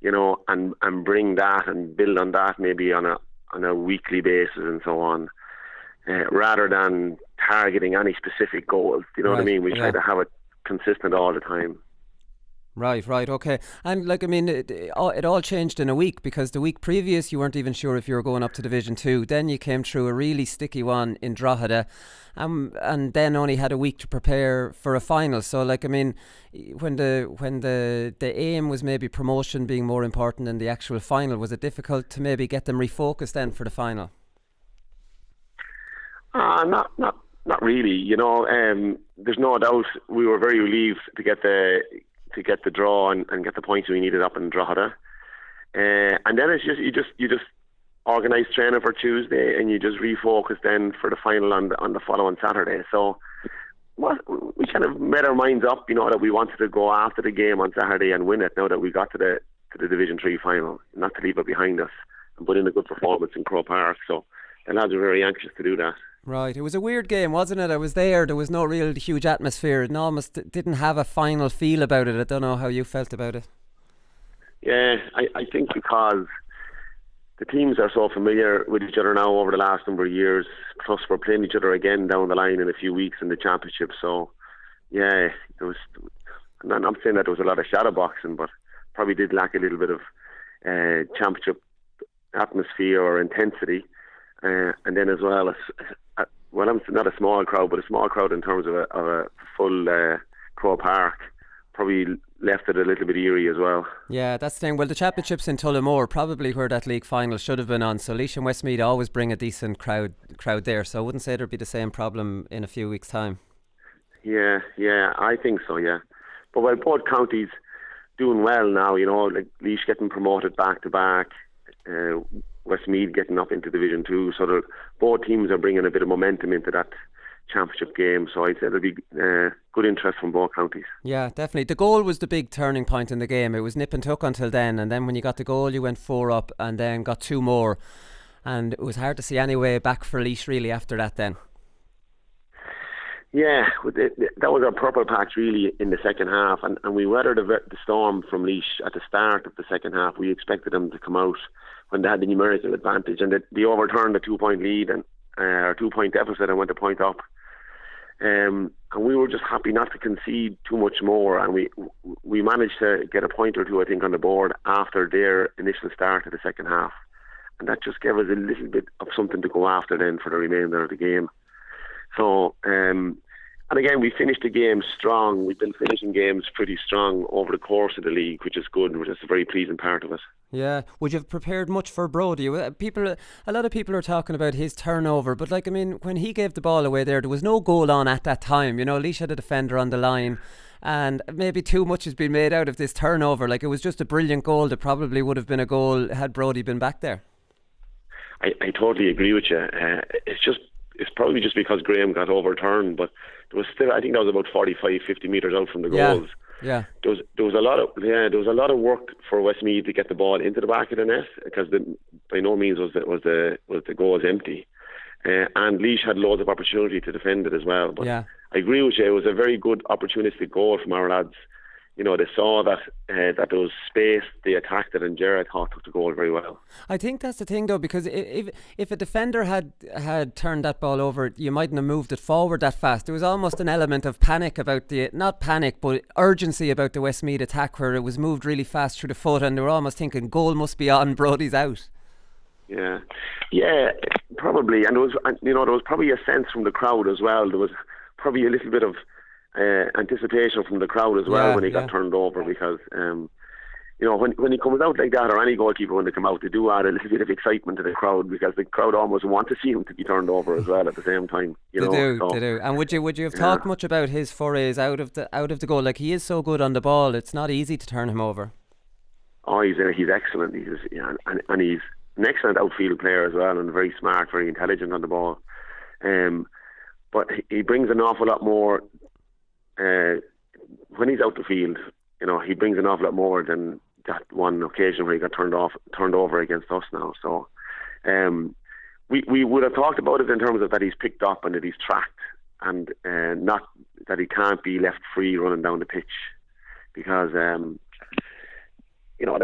and bring that and build on that maybe on a weekly basis and so on, rather than targeting any specific goals. Do you know what I mean? We try to have it consistent all the time. Right, okay. And like, I mean, it all changed in a week, because the week previous you weren't even sure if you were going up to Division 2. Then you came through a really sticky one in Drogheda, and then only had a week to prepare for a final. So like, I mean, when the aim was maybe promotion being more important than the actual final, was it difficult to maybe get them refocused then for the final? Not really. You know, there's no doubt we were very relieved to get the draw and get the points we needed up in Drogheda. And then it's just you just organise training for Tuesday, and you just refocus then for the final on the following Saturday. So we kind of made our minds up, you know, that we wanted to go after the game on Saturday and win it. Now that we got to the Division 3 final, not to leave it behind us, and put in a good performance in Croke Park. So the lads were very anxious to do that. Right, it was a weird game, wasn't it? I was there was no real huge atmosphere. It almost didn't have a final feel about it. I don't know how you felt about it. Yeah, I think because the teams are so familiar with each other now over the last number of years, plus we're playing each other again down the line in a few weeks in the championship. So yeah, there was, I'm not saying that there was a lot of shadow boxing, but probably did lack a little bit of championship atmosphere or intensity. And then as well, I'm not a small crowd, but a small crowd in terms of a full Croke Park, probably left it a little bit eerie as well. Yeah, that's the thing. Well, the championship's in Tullamore, probably where that league final should have been on. So Laois and Westmeath always bring a decent crowd there. So I wouldn't say there'd be the same problem in a few weeks' time. Yeah, I think so. Yeah, but while both counties doing well now, you know, like Laois getting promoted back to back. Westmeath getting up into Division 2, so both teams are bringing a bit of momentum into that championship game, so I'd say there'll be good interest from both counties. Yeah, definitely. The goal was the big turning point in the game. It was nip and tuck until then, and then when you got the goal you went 4 up and then got 2 more, and it was hard to see any way back for Laois really after that then. Yeah, that was our purple patch really in the second half, and we weathered the storm from Laois at the start of the second half. We expected them to come out when they had the numerical advantage, and they overturned the 2-point lead and our 2-point deficit and went a point up. And we were just happy not to concede too much more, and we managed to get a point or two, I think, on the board after their initial start of the second half, and that just gave us a little bit of something to go after then for the remainder of the game. So, and again, we finished the game strong. We've been finishing games pretty strong over the course of the league, which is good, which is a very pleasing part of it. Yeah. Would you have prepared much for Brody? A lot of people are talking about his turnover, but like, I mean, when he gave the ball away there was no goal on at that time. You know, Laois had a defender on the line, and maybe too much has been made out of this turnover. Like, it was just a brilliant goal that probably would have been a goal had Brody been back there. I totally agree with you. It's probably just because Graham got overturned, but there was still, I think that was about 45-50 metres out from the goals. Yeah. There was a lot of work for Westmeath to get the ball into the back of the net, because by no means was the goals empty. And Laois had loads of opportunity to defend it as well. But yeah. I agree with you, it was a very good opportunistic goal from our lads. You know, they saw that there was space, they attacked it, and Ger, I thought, took the goal very well. I think that's the thing, though, because if a defender had turned that ball over, you mightn't have moved it forward that fast. There was almost an element of panic about not panic, but urgency about the Westmeath attack, where it was moved really fast through the foot, and they were almost thinking, goal must be on, Brody's out. Yeah, probably. And there was probably a sense from the crowd as well. There was probably a little bit of anticipation from the crowd as well when he got turned over, because when he comes out like that, or any goalkeeper when they come out, they do add a little bit of excitement to the crowd, because the crowd almost want to see him to be turned over as well at the same time. They do. And would you have talked much about his forays out of the goal? Like, he is so good on the ball, it's not easy to turn him over. Oh, he's excellent. He's an excellent outfield player as well, and very smart, very intelligent on the ball. But he brings an awful lot more. When he's out the field, he brings an awful lot more than that one occasion where he got turned over against us now. So we would have talked about it in terms of that he's picked up and that he's tracked, and not that he can't be left free running down the pitch, because that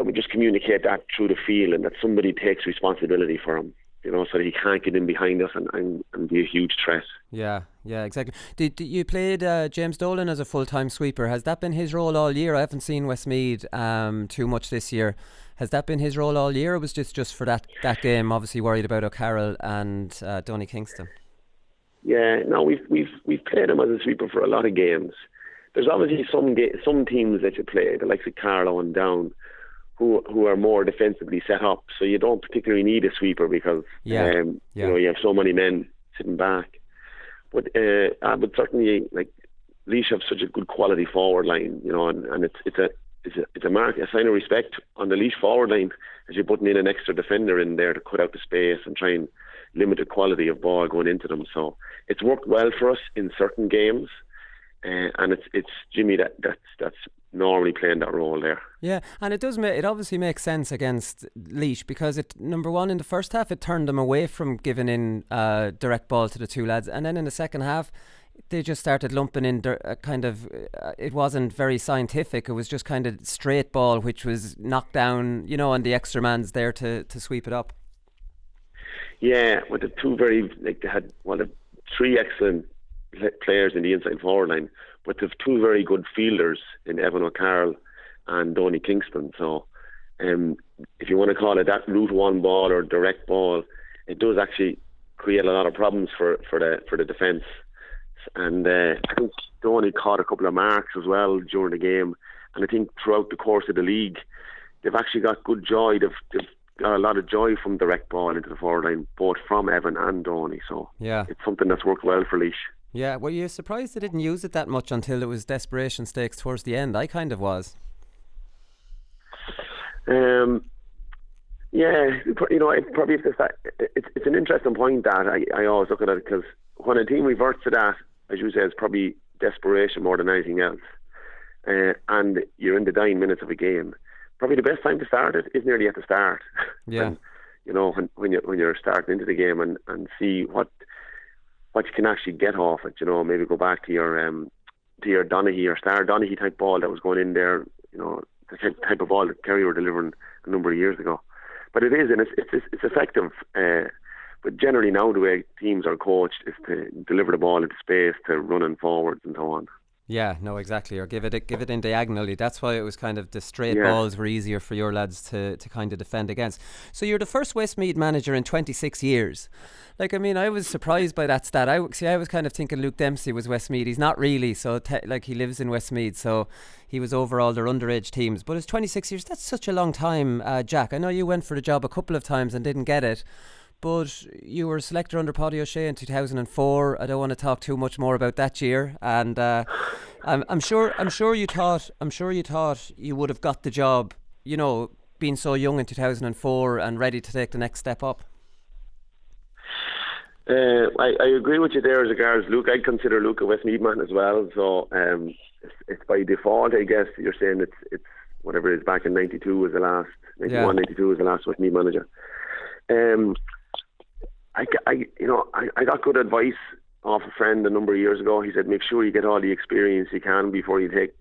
we just communicate that through the field, and that somebody takes responsibility for him. so that he can't get in behind us and be a huge threat. Yeah, exactly. Did you played James Dolan as a full-time sweeper? Has that been his role all year? I haven't seen Westmeath too much this year. Has that been his role all year, or was this just for that game? Obviously worried about O'Carroll and Donie Kingston. Yeah, no, we've played him as a sweeper for a lot of games. There's obviously some teams that you play, the likes of Carlow and Down, who are more defensively set up, so you don't particularly need a sweeper because you have so many men sitting back. But certainly, like, Laois have such a good quality forward line, and it's a sign of respect on the Laois forward line as you're putting in an extra defender in there to cut out the space and try and limit the quality of ball going into them. So it's worked well for us in certain games. And it's Jimmy that's normally playing that role there. Yeah, and it obviously makes sense against Laois because number one, in the first half it turned them away from giving in direct ball to the two lads, and then in the second half they just started lumping in it wasn't very scientific. It was just kind of straight ball, which was knocked down, and the extra man's there to sweep it up. Yeah, with the two they had three excellent players in the inside forward line, but they've two very good fielders in Evan O'Carroll and Donie Kingston. So if you want to call it that route one ball or direct ball, it does actually create a lot of problems for the defence. And I think Donie caught a couple of marks as well during the game, and I think throughout the course of the league they've actually got good joy. They've got a lot of joy from direct ball into the forward line, both from Evan and Donie. So it's something that's worked well for Laois. Yeah, were you surprised they didn't use it that much until it was desperation stakes towards the end? I kind of was. Yeah, probably it's an interesting point that I always look at it, because when a team reverts to that, as you say, it's probably desperation more than anything else. And you're in the dying minutes of a game. Probably the best time to start it is nearly at the start. Yeah. when you're starting into the game and see what you can actually get off it. Maybe go back to your Donaghy or Star Donaghy type ball that was going in there. The type of ball that Kerry were delivering a number of years ago. But it is, and it's effective. But generally now the way teams are coached is to deliver the ball into space, to running forwards and so on. Yeah, no, exactly. Or give it in diagonally. That's why it was kind of the straight balls were easier for your lads to kind of defend against. So you're the first Westmeath manager in 26 years. I was surprised by that stat. I was kind of thinking Luke Dempsey was Westmeath. He's not really. So he lives in Westmeath, so he was over all their underage teams. But it's 26 years. That's such a long time, Jack. I know you went for the job a couple of times and didn't get it. But you were selector under Paddy O'Shea in 2004. I don't want to talk too much more about that year. And I'm sure you thought you would have got the job, being so young in 2004 and ready to take the next step up. I agree with you there as regards Luke. I'd consider Luke a Westmeath man as well. So it's by default, I guess. You're saying it's whatever it is. Back in 92 was the last 91, 92 was the last Westmeath manager. I got good advice off a friend a number of years ago. He said, make sure you get all the experience you can before you take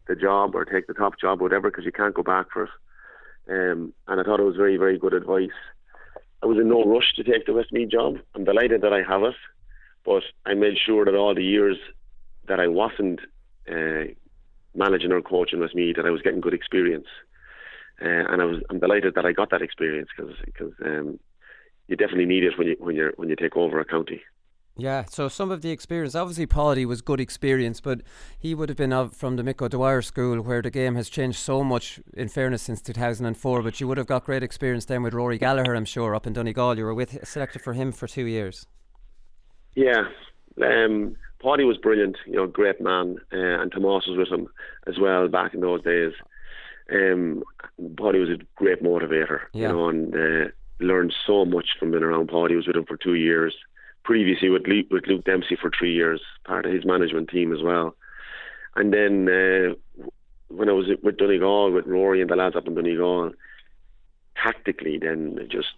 the job or take the top job, whatever, because you can't go back for it. And I thought it was very, very good advice. I was in no rush to take the Westmeath job. I'm delighted that I have it, but I made sure that all the years that I wasn't managing or coaching Westmeath, that I was getting good experience. And I'm delighted that I got that experience because you definitely need it when you take over a county. Yeah, so some of the experience, obviously Paddy was good experience, but he would have been from the Mick O'Dwyer school, where the game has changed so much, in fairness, since 2004. But you would have got great experience then with Rory Gallagher, I'm sure, up in Donegal. You were selected for him for 2 years. Yeah, Paddy was brilliant, great man, and Tomas was with him as well back in those days. Paddy was a great motivator, and learned so much from being around Paddy. Was with him for 2 years. Previously with Luke Dempsey for 3 years, part of his management team as well. And then when I was with Donegal, with Rory and the lads up in Donegal, tactically then just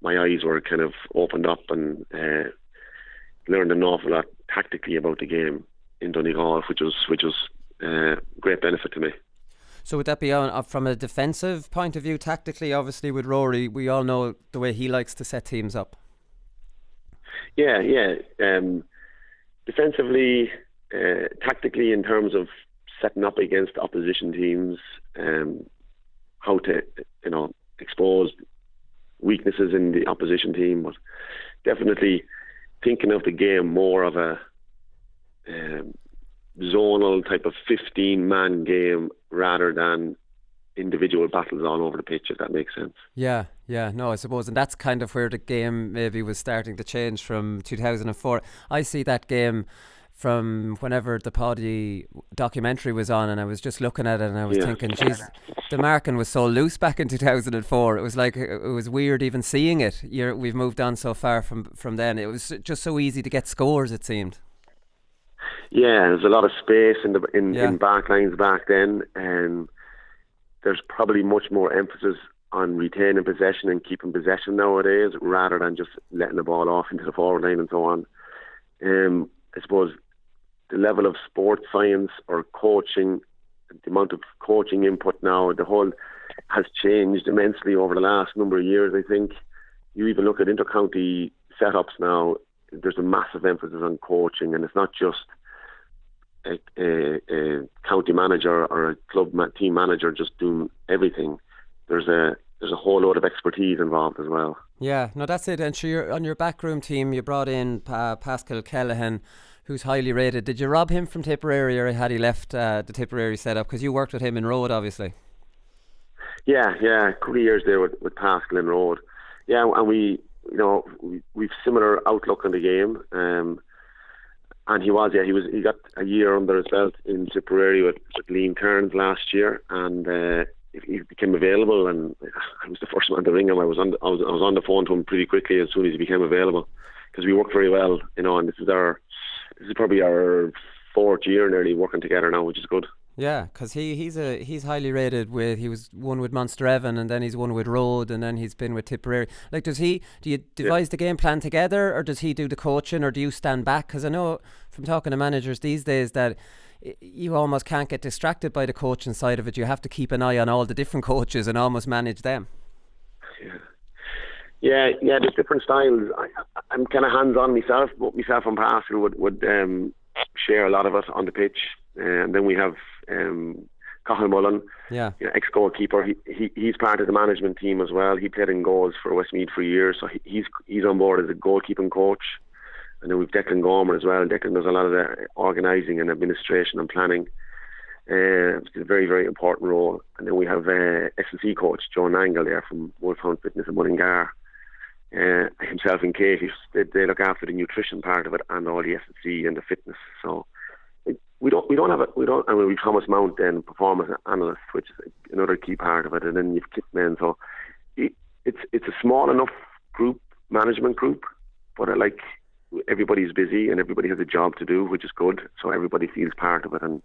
my eyes were kind of opened up and learned an awful lot tactically about the game in Donegal, which was great benefit to me. So would that be on from a defensive point of view, tactically? Obviously, with Rory, we all know the way he likes to set teams up. Yeah. Defensively, tactically, in terms of setting up against opposition teams, how to expose weaknesses in the opposition team, but definitely thinking of the game more of a zonal type of 15-man game rather than individual battles all over the pitch, if that makes sense. Yeah, no, I suppose, and that's kind of where the game maybe was starting to change from 2004. I see that game from whenever the Paddy documentary was on, and I was just looking at it and I was thinking, geez, the marking was so loose back in 2004. It was like, it was weird even seeing it. We've moved on so far from then. It was just so easy to get scores, it seemed. Yeah, there's a lot of space in back lines back then, and there's probably much more emphasis on retaining possession and keeping possession nowadays, rather than just letting the ball off into the forward line and so on. I suppose the level of sports science or coaching, the amount of coaching input now, the whole has changed immensely over the last number of years. I think you even look at intercounty setups now, there's a massive emphasis on coaching, and it's not just a county manager or a club team manager just doing everything. There's a whole load of expertise involved as well. Yeah, no, that's it. And sure, on your backroom team, you brought in Pascal Kellehan, who's highly rated. Did you rob him from Tipperary, or had he left the Tipperary setup? Because you worked with him in Road, obviously. Yeah, 3 years there with Pascal in Road. Yeah, and we've similar outlook on the game. And he got a year under his belt in Tipperary with Lean Kearns last year, and he became available, and I was the first man to ring him. I was on the phone to him pretty quickly as soon as he became available, because we worked very well, and this is probably our fourth year nearly working together now, which is good. Yeah, because he's highly rated. He was one with Munster Evan, and then he's one with Road, and then he's been with Tipperary. Like, do you devise the game plan together, or does he do the coaching, or do you stand back? Because I know from talking to managers these days that you almost can't get distracted by the coaching side of it. You have to keep an eye on all the different coaches and almost manage them. Yeah. There's different styles. I'm kind of hands-on myself, but myself and Pascal would share a lot of it on the pitch. And then we have Cathal Mullen, ex-goalkeeper. He's part of the management team as well. He played in goals for Westmeath for years, so he's on board as a goalkeeping coach. And then we've Declan Gorman as well. Declan does a lot of the organising and administration and planning. It's a very, very important role. And then we have S&C coach Joe Nangle there from Wolfhound Fitness in Mullingar. Himself and Katie, they look after the nutrition part of it and all the S&C and the fitness. So we have Thomas Mount then, performance analyst, which is another key part of it, and then you've kitmen. So it's a small enough management group, but everybody's busy and everybody has a job to do, which is good. So everybody feels part of it and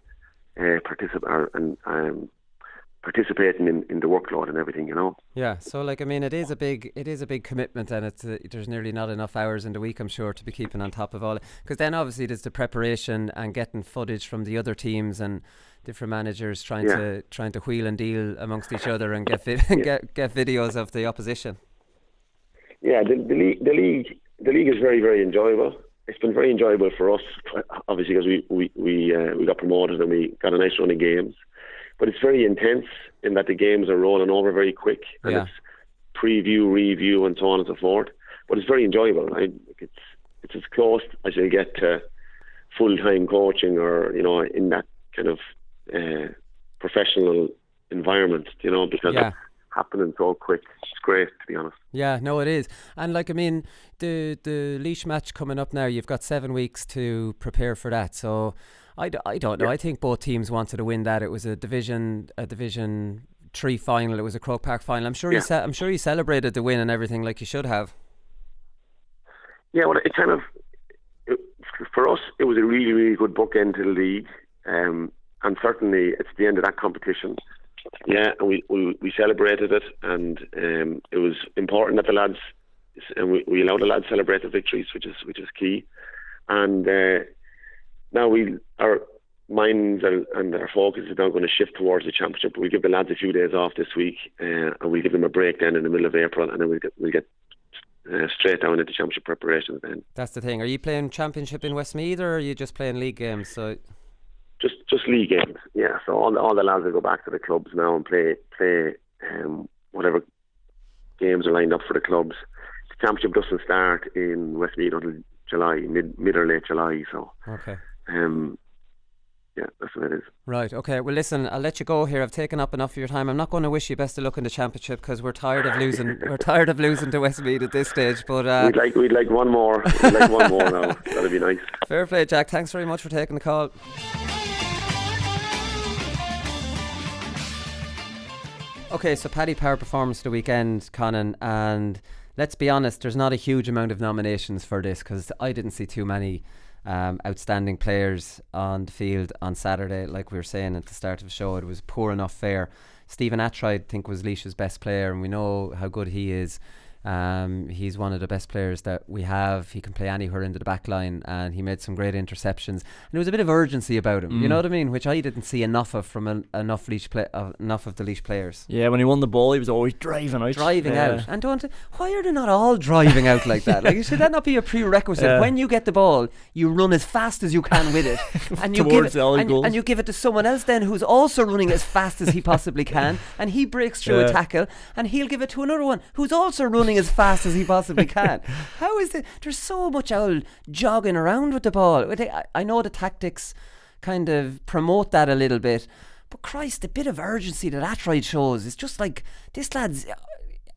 participating in the workload and everything, Yeah, so it is a big commitment, and there's nearly not enough hours in the week, I'm sure, to be keeping on top of all it. Because then obviously there's the preparation and getting footage from the other teams and different managers trying to wheel and deal amongst each other and get videos of the opposition. Yeah, the league is very, very enjoyable. It's been very enjoyable for us, obviously, because we got promoted and we got a nice run of games. But it's very intense in that the games are rolling over very quick, and it's preview, review, and so on and so forth. But it's very enjoyable. It's as close as you get to full-time coaching, or in that kind of professional environment, because it's happening so quick. It's great, to be honest. Yeah, no, it is. And the Laois match coming up now, you've got 7 weeks to prepare for that. So I don't know. I think both teams wanted to win that. It was a Division 3 final. It was a Croke Park final. I'm sure you celebrated the win and everything like you should have. Yeah, well, for us, it was a really, really good bookend to the league, and certainly it's the end of that competition. Yeah, and we celebrated it, and it was important that the lads, and we allowed the lads celebrate the victories, which is key. And now minds and our focus is now going to shift towards the championship. We'll give the lads a few days off this week, and we'll give them a break then in the middle of April, and then we'll get straight down into championship preparations then. That's the thing. Are you playing championship in Westmeath, or are you just playing league games? So just league games, yeah. So all the lads will go back to the clubs now and play whatever games are lined up for the clubs. The championship doesn't start in Westmeath until July, mid or late July. So okay. Yeah, that's what it is. Right, okay. Well, listen, I'll let you go here. I've taken up enough of your time. I'm not going to wish you best of luck in the championship because we're tired of losing. We're tired of losing to Westmeath at this stage. But we'd like one more. We'd like one more now. That'd be nice. Fair play, Jack. Thanks very much for taking the call. Okay, so Paddy Power performance of the weekend, Conán, and let's be honest, there's not a huge amount of nominations for this because I didn't see too many outstanding players on the field on Saturday. Like we were saying at the start of the show, it was poor enough fare. Stephen Attride, I think, was Laois's best player, and we know how good he is. He's one of the best players that we have. He can play anywhere into the back line, and he made some great interceptions, and there was a bit of urgency about him, you know what I mean, which I didn't see enough of from enough of the Laois players. Yeah, when he won the ball, he was always driving out. And why are they not all driving out like that? Like, should that not be a prerequisite? When you get the ball, you run as fast as you can with it, and you give it to someone else then who's also running as fast as he possibly can, and he breaks through a tackle, and he'll give it to another one who's also running as fast as he possibly can. How is it? There's so much old jogging around with the ball. I know the tactics kind of promote that a little bit, but Christ, the bit of urgency that Attride shows is just like, this lad's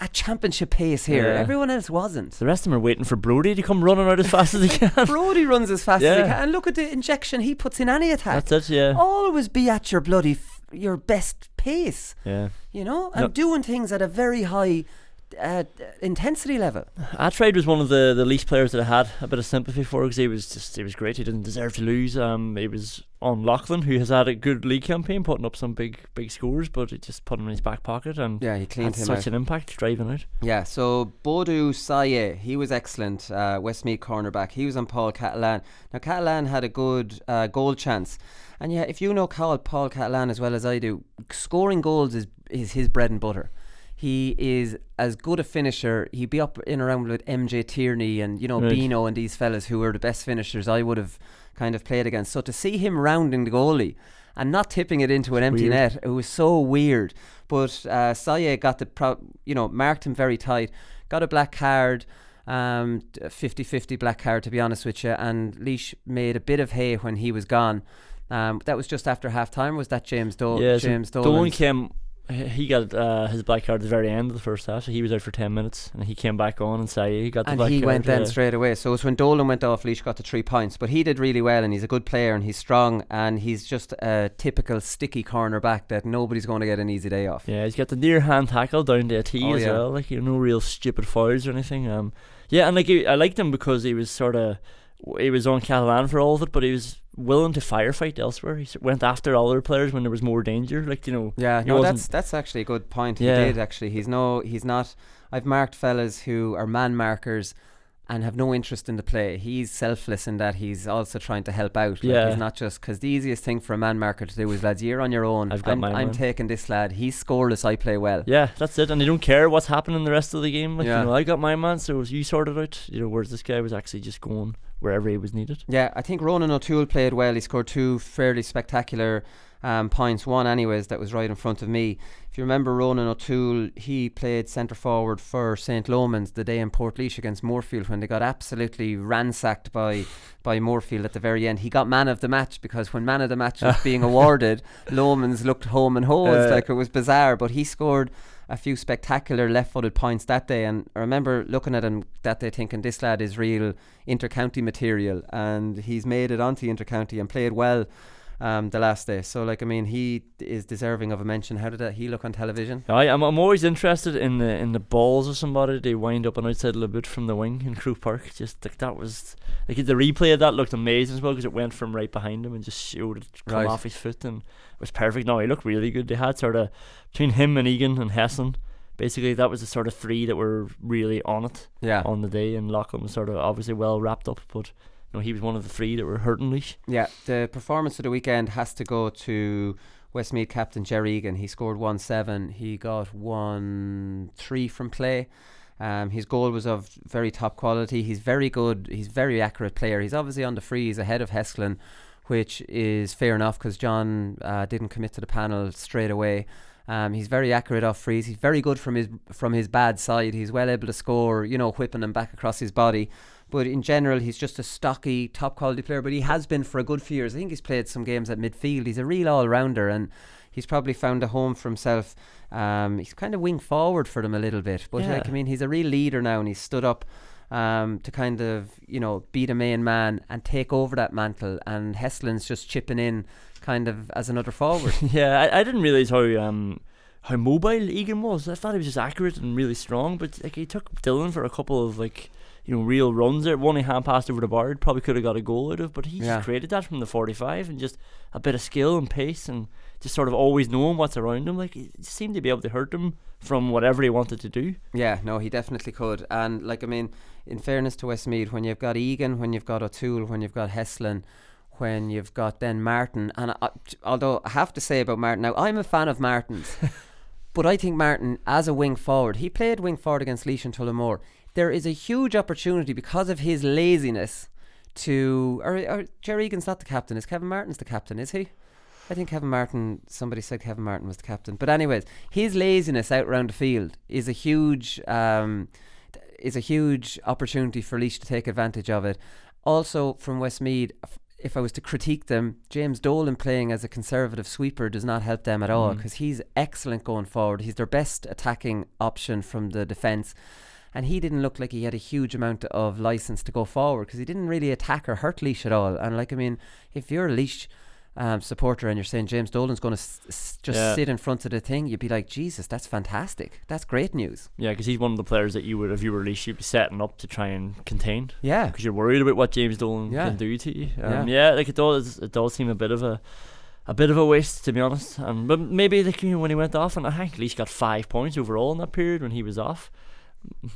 at championship pace here. Everyone else wasn't. The rest of them are waiting for Brody to come running out as fast as he can. Brody runs as fast as he can, and look at the injection he puts in any attack. That's it, yeah. Always be at your your best pace. Yeah. You know, and doing things at a very high intensity level. Attride was one of the Laois players that I had a bit of sympathy for because he was great. He didn't deserve to lose. He was on Loughlin, who has had a good league campaign, putting up some big scores, but it just put him in his back pocket, and he cleaned him such out. an impact driving out. Yeah, so Bodu Saye, he was excellent. Westmeath cornerback. He was on Paul Catalan. Now Catalan had a good goal chance, and if you know Paul Catalan as well as I do, scoring goals is his bread and butter. He is as good a finisher. He'd be up in around with MJ Tierney and Bino and these fellas who were the best finishers I would have kind of played against. So to see him rounding the goalie and not tipping it into an empty net, it was so weird. But Saye got marked him very tight, got a black card, 50-50 black card to be honest with you, and Laois made a bit of hay when he was gone. That was just after half time. Was that James Dolan? Yeah, James Dolan came. He got his black card at the very end of the first half, so he was out for 10 minutes, and he came back on, and Saye got the black card. And he went then straight away. So it's when Dolan went off, Laois got the 3 points. But he did really well, and he's a good player, and he's strong, and he's just a typical sticky cornerback that nobody's going to get an easy day off. Yeah, he's got the near hand tackle down to a T as well. Like, no real stupid fouls or anything. And like I liked him because he was he was on Catalan for all of it, but he was willing to firefight elsewhere. He went after other players when there was more danger. That's actually a good point. He did actually. He's not. I've marked fellas who are man markers and have no interest in the play. He's selfless in that he's also trying to help out. He's not just, because the easiest thing for a man marker to do is, lads, you're on your own. I'm taking this lad. He's scoreless. I play well. Yeah, that's it. And they don't care what's happening the rest of the game. I got my man, so you sorted out. Whereas this guy was actually just going wherever he was needed. Yeah, I think Ronan O'Toole played well. He scored 2 fairly spectacular points. One anyways that was right in front of me. If you remember Ronan O'Toole, he played centre forward for St. Lomans the day in Portlaoise against Moorfield when they got absolutely ransacked by Moorfield at the very end. He got man of the match because when man of the match was being awarded, Lomans looked home and hosed like it was bizarre, but he scored a few spectacular left-footed points that day, and I remember looking at him that day thinking this lad is real inter-county material, and he's made it onto inter-county and played well the last day. So he is deserving of a mention. How did he look on television? I'm always interested in the balls of somebody they wind up on outside of the boot from the wing in Croke Park. Just like that was the replay of that looked amazing as well, because it went from right behind him and just showed it come off his foot, and it was perfect. No, he looked really good. They had sort of between him and Egan and Hessen, basically that was the sort of 3 that were really on it on the day, and Loughlin was sort of obviously well wrapped up, but he was one of the 3 that were hurting Laois. Yeah, the performance of the weekend has to go to Westmeath captain Ger Egan. He scored 1-7. He got 1-3 from play. His goal was of very top quality. He's very good. He's very accurate player. He's obviously on the freeze ahead of Hesklin, which is fair enough because John didn't commit to the panel straight away. He's very accurate off freeze. He's very good from his bad side. He's well able to score, whipping them back across his body. But in general, he's just a stocky, top quality player. But he has been for a good few years. I think he's played some games at midfield. He's a real all-rounder, and he's probably found a home for himself. He's kind of wing forward for them a little bit. But he's a real leader now, and he's stood up to kind of, be the main man and take over that mantle. And Heslin's just chipping in kind of as another forward. Yeah, I didn't realise how mobile Egan was. I thought he was just accurate and really strong, but he took Dylan for a couple of real runs there. One he hand passed over the bar, probably could have got a goal out of, but he just created that from the 45, and just a bit of skill and pace, and just sort of always knowing what's around him. He seemed to be able to hurt them from whatever he wanted to do. Yeah, no, he definitely could. And in fairness to Westmeath, when you've got Egan, when you've got O'Toole, when you've got Heslin, when you've got then Martin, and although I have to say about Martin, now I'm a fan of Martin's, but I think Martin as a wing forward, he played wing forward against Laois and Tullamore. There is a huge opportunity because of his laziness or Ger Egan's not the captain. Is Kevin Martin's the captain, is he? I think Kevin Martin, somebody said Kevin Martin was the captain. But anyways, his laziness out around the field is a huge opportunity for Laois to take advantage of it. Also from Westmeath, if I was to critique them, James Dolan playing as a conservative sweeper does not help them at all, because he's excellent going forward. He's their best attacking option from the defence. And he didn't look like he had a huge amount of licence to go forward, because he didn't really attack or hurt Laois at all. And if you're a Laois supporter and you're saying James Dolan's going to sit in front of the thing, you'd be like, Jesus, that's fantastic. That's great news. Yeah, because he's one of the players that you would, if you were Laois, you'd be setting up to try and contain. Yeah. Because you're worried about what James Dolan can do to you. It does seem a bit of a waste, to be honest. But maybe when he went off, and I think Laois got 5 points overall in that period when he was off.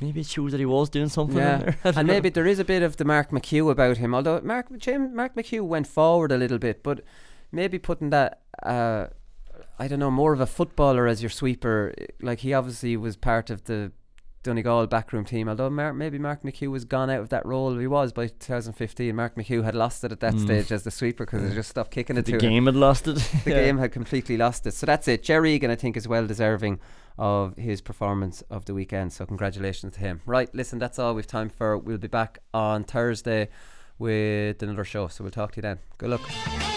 Maybe it shows that he was doing something in there. And maybe there is a bit of the Mark McHugh about him, although Mark McHugh went forward a little bit, but maybe putting that more of a footballer as your sweeper. He obviously was part of the Donegal backroom team, although maybe Mark McHugh was gone out of that role. He was by 2015. Mark McHugh had lost it at that stage as the sweeper, because they just stopped kicking it to him. The game had lost it. The game had completely lost it. So that's it. Ger Egan, I think, is well deserving of his performance of the weekend, so congratulations to him. Right, listen, that's all we've time for. We'll be back on Thursday with another show, so we'll talk to you then. Good luck.